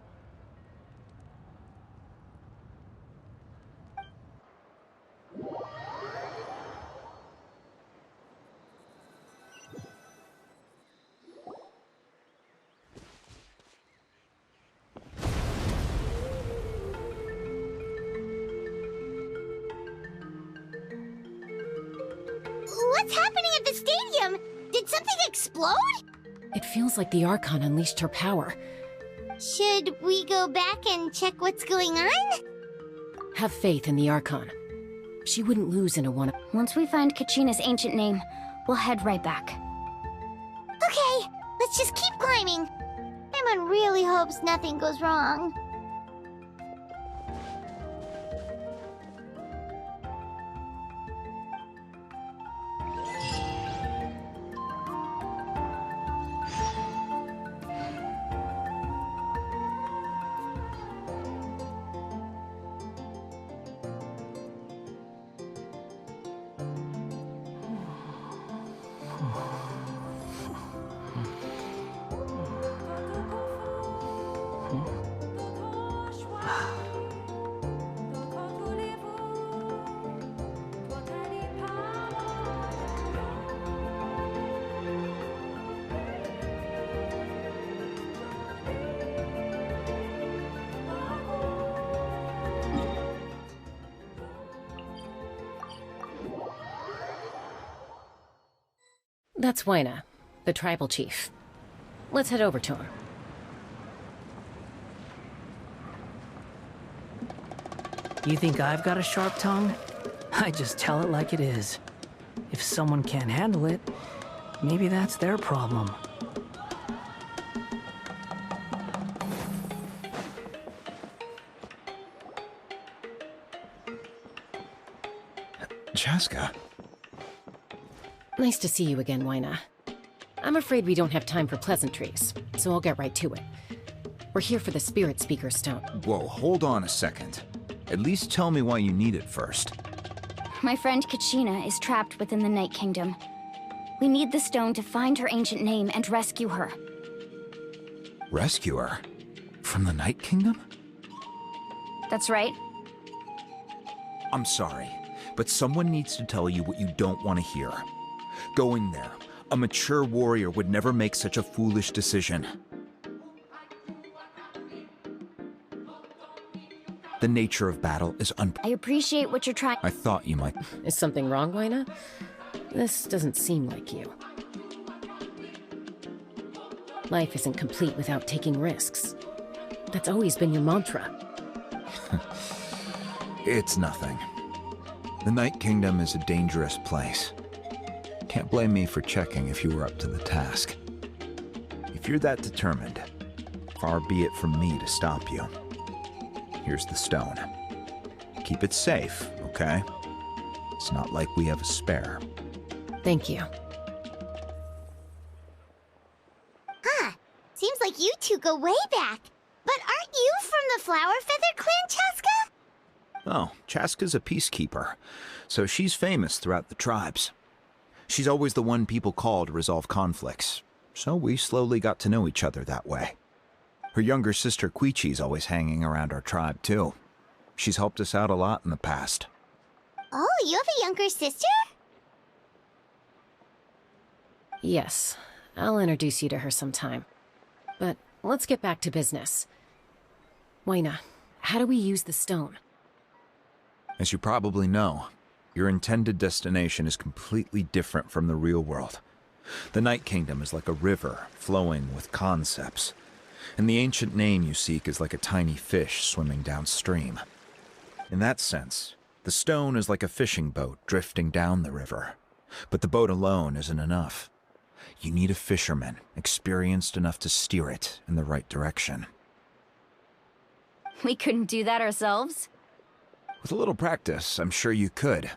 What's happening at the stadium? Did something explode? It feels like the Archon unleashed her power. Should we go back and check what's going on? Have faith in the Archon. She wouldn't lose in a one— Once we find Kachina's ancient name, we'll head right back. Okay, let's just keep climbing. Paimon really hopes nothing goes wrong. That's Waina, the tribal chief. Let's head over to him. You think I've got a sharp tongue? I just tell it like it is. If someone can't handle it, maybe that's their problem. Chaska. Nice to see you again, Waina. I'm afraid we don't have time for pleasantries, so I'll get right to it. We're here for the Spirit Speaker Stone. Whoa, hold on a second. At least tell me why you need it first. My friend Kachina is trapped within the Night Kingdom. We need the stone to find her ancient name and rescue her. Rescue her? From the Night Kingdom? That's right. I'm sorry, but someone needs to tell you what you don't want to hear. Going there, a mature warrior would never make such a foolish decision. The nature of battle is I appreciate what you're trying. I thought you might. Is something wrong, Waina? This doesn't seem like you. Life isn't complete without taking risks. That's always been your mantra. It's nothing. The Night Kingdom is a dangerous place. Can't blame me for checking if you were up to the task. If you're that determined, far be it from me to stop you. Here's the stone. Keep it safe, okay? It's not like we have a spare. Thank you. Huh. Seems like you two go way back. But aren't you from the Flower Feather Clan, Chaska? Oh, Chaska's a peacekeeper, so she's famous throughout the tribes. She's always the one people call to resolve conflicts, so we slowly got to know each other that way. Her younger sister Quichi's always hanging around our tribe, too. She's helped us out a lot in the past. Oh, you have a younger sister? Yes, I'll introduce you to her sometime. But let's get back to business. Waina, how do we use the stone? As you probably know, your intended destination is completely different from the real world. The Night Kingdom is like a river flowing with concepts, and the ancient name you seek is like a tiny fish swimming downstream. In that sense, the stone is like a fishing boat drifting down the river, but the boat alone isn't enough. You need a fisherman experienced enough to steer it in the right direction. We couldn't do that ourselves? With a little practice, I'm sure you could.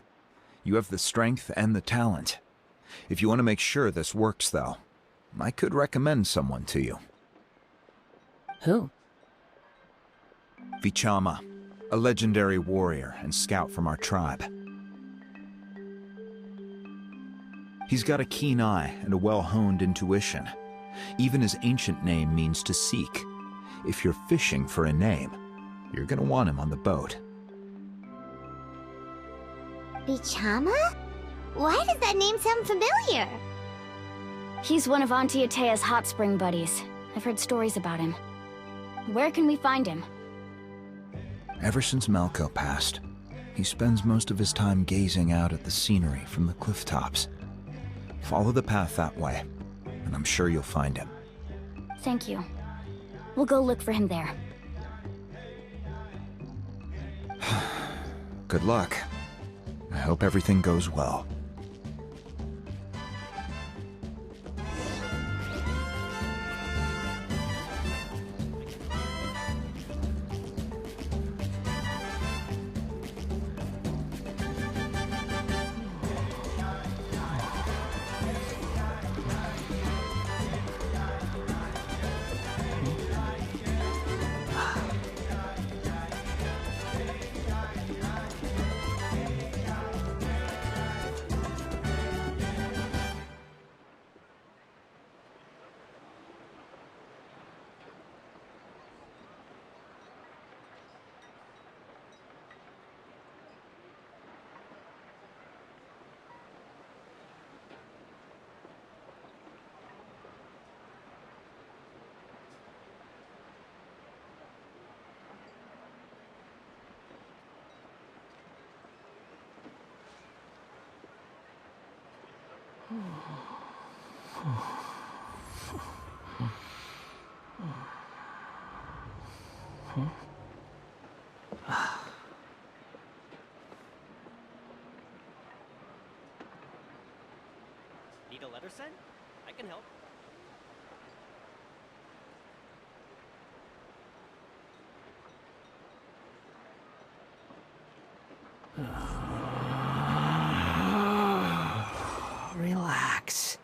You have the strength and the talent. If you want to make sure this works, though, I could recommend someone to you. Who? Vichama, a legendary warrior and scout from our tribe. He's got a keen eye and a well-honed intuition. Even his ancient name means to seek. If you're fishing for a name, you're gonna want him on the boat. Vichama? Why does that name sound familiar? He's one of Auntie Atea's hot spring buddies. I've heard stories about him. Where can we find him? Ever since Malco passed, he spends most of his time gazing out at the scenery from the cliff tops. Follow the path that way, and I'm sure you'll find him. Thank you. We'll go look for him there. Good luck. I hope everything goes well. Need a letter sent? I can help. Relax.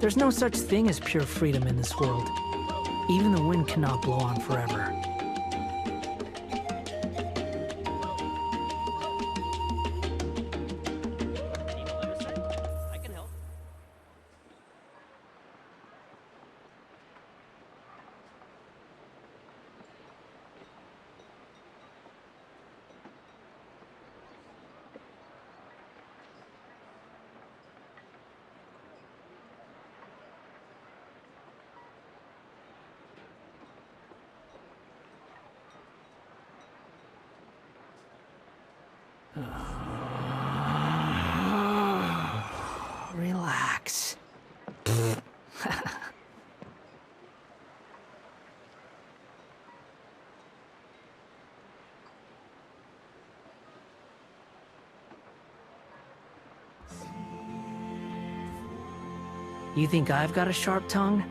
There's no such thing as pure freedom in this world. Even the wind cannot blow on forever. Relax. You think I've got a sharp tongue?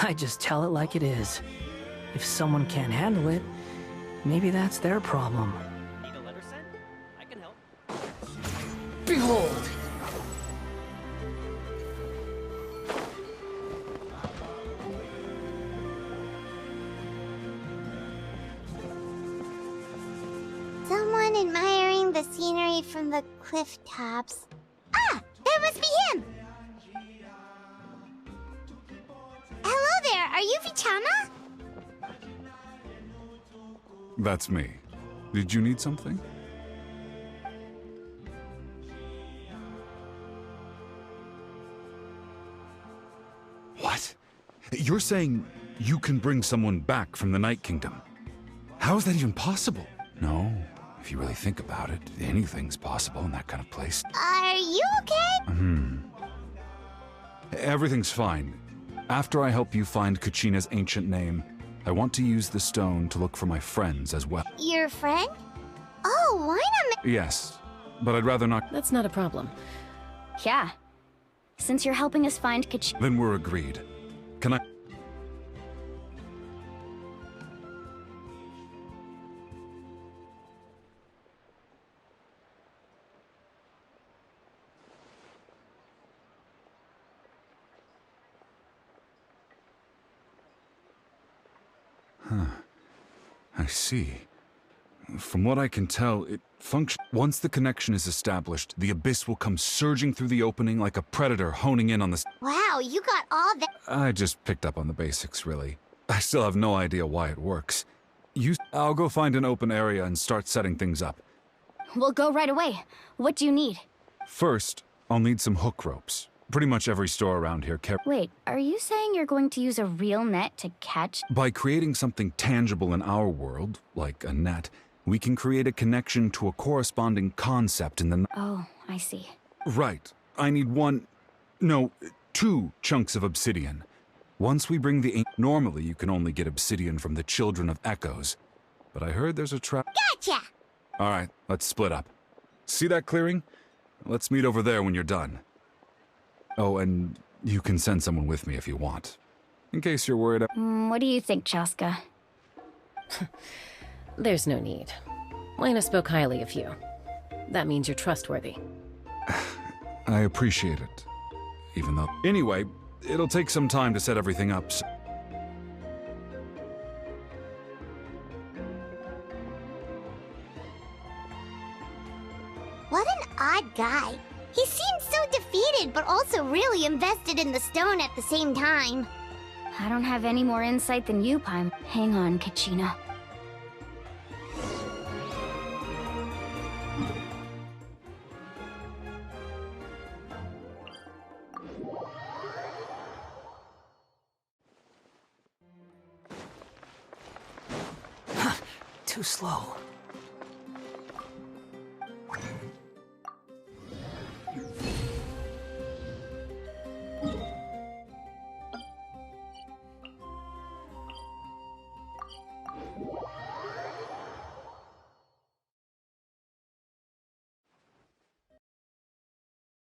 I just tell it like it is. If someone can't handle it, maybe that's their problem. Need a letter sent? I can help. Behold! Someone admiring the scenery from the cliff tops. Ah! That must be him! Hello there! Are you Vichama? That's me. Did you need something? What? You're saying you can bring someone back from the Night Kingdom? How is that even possible? No, if you really think about it, anything's possible in that kind of place. Are you okay? Everything's fine. After I help you find Kachina's ancient name, I want to use the stone to look for my friends as well. Your friend? Oh, why not? Yes, but I'd rather not. That's not a problem. Yeah. Since you're helping us find Kachina. Then we're agreed. Can I? Huh. I see. From what I can tell, it functions. Once the connection is established, the abyss will come surging through the opening like a predator honing in on the. Wow, you got all that. I just picked up on the basics, really. I still have no idea why it works. I'll go find an open area and start setting things up. We'll go right away. What do you need? First, I'll need some hook ropes. Pretty much every store around here Wait, are you saying you're going to use a real net to catch? By creating something tangible in our world, like a net, we can create a connection to a corresponding concept in the. Oh, I see. Right. I need two chunks of obsidian. Once we bring the. Normally, you can only get obsidian from the Children of Echoes, but I heard there's a trap. Gotcha! All right, let's split up. See that clearing? Let's meet over there when you're done. Oh, and you can send someone with me if you want. In case you're worried. What do you think, Chaska? There's no need. Lena spoke highly of you. That means you're trustworthy. I appreciate it. Even though. Anyway, it'll take some time to set everything up. What an odd guy. He seems so defeated, but also really invested in the stone at the same time. I don't have any more insight than you, Paim. Hang on, Kachina. Too slow.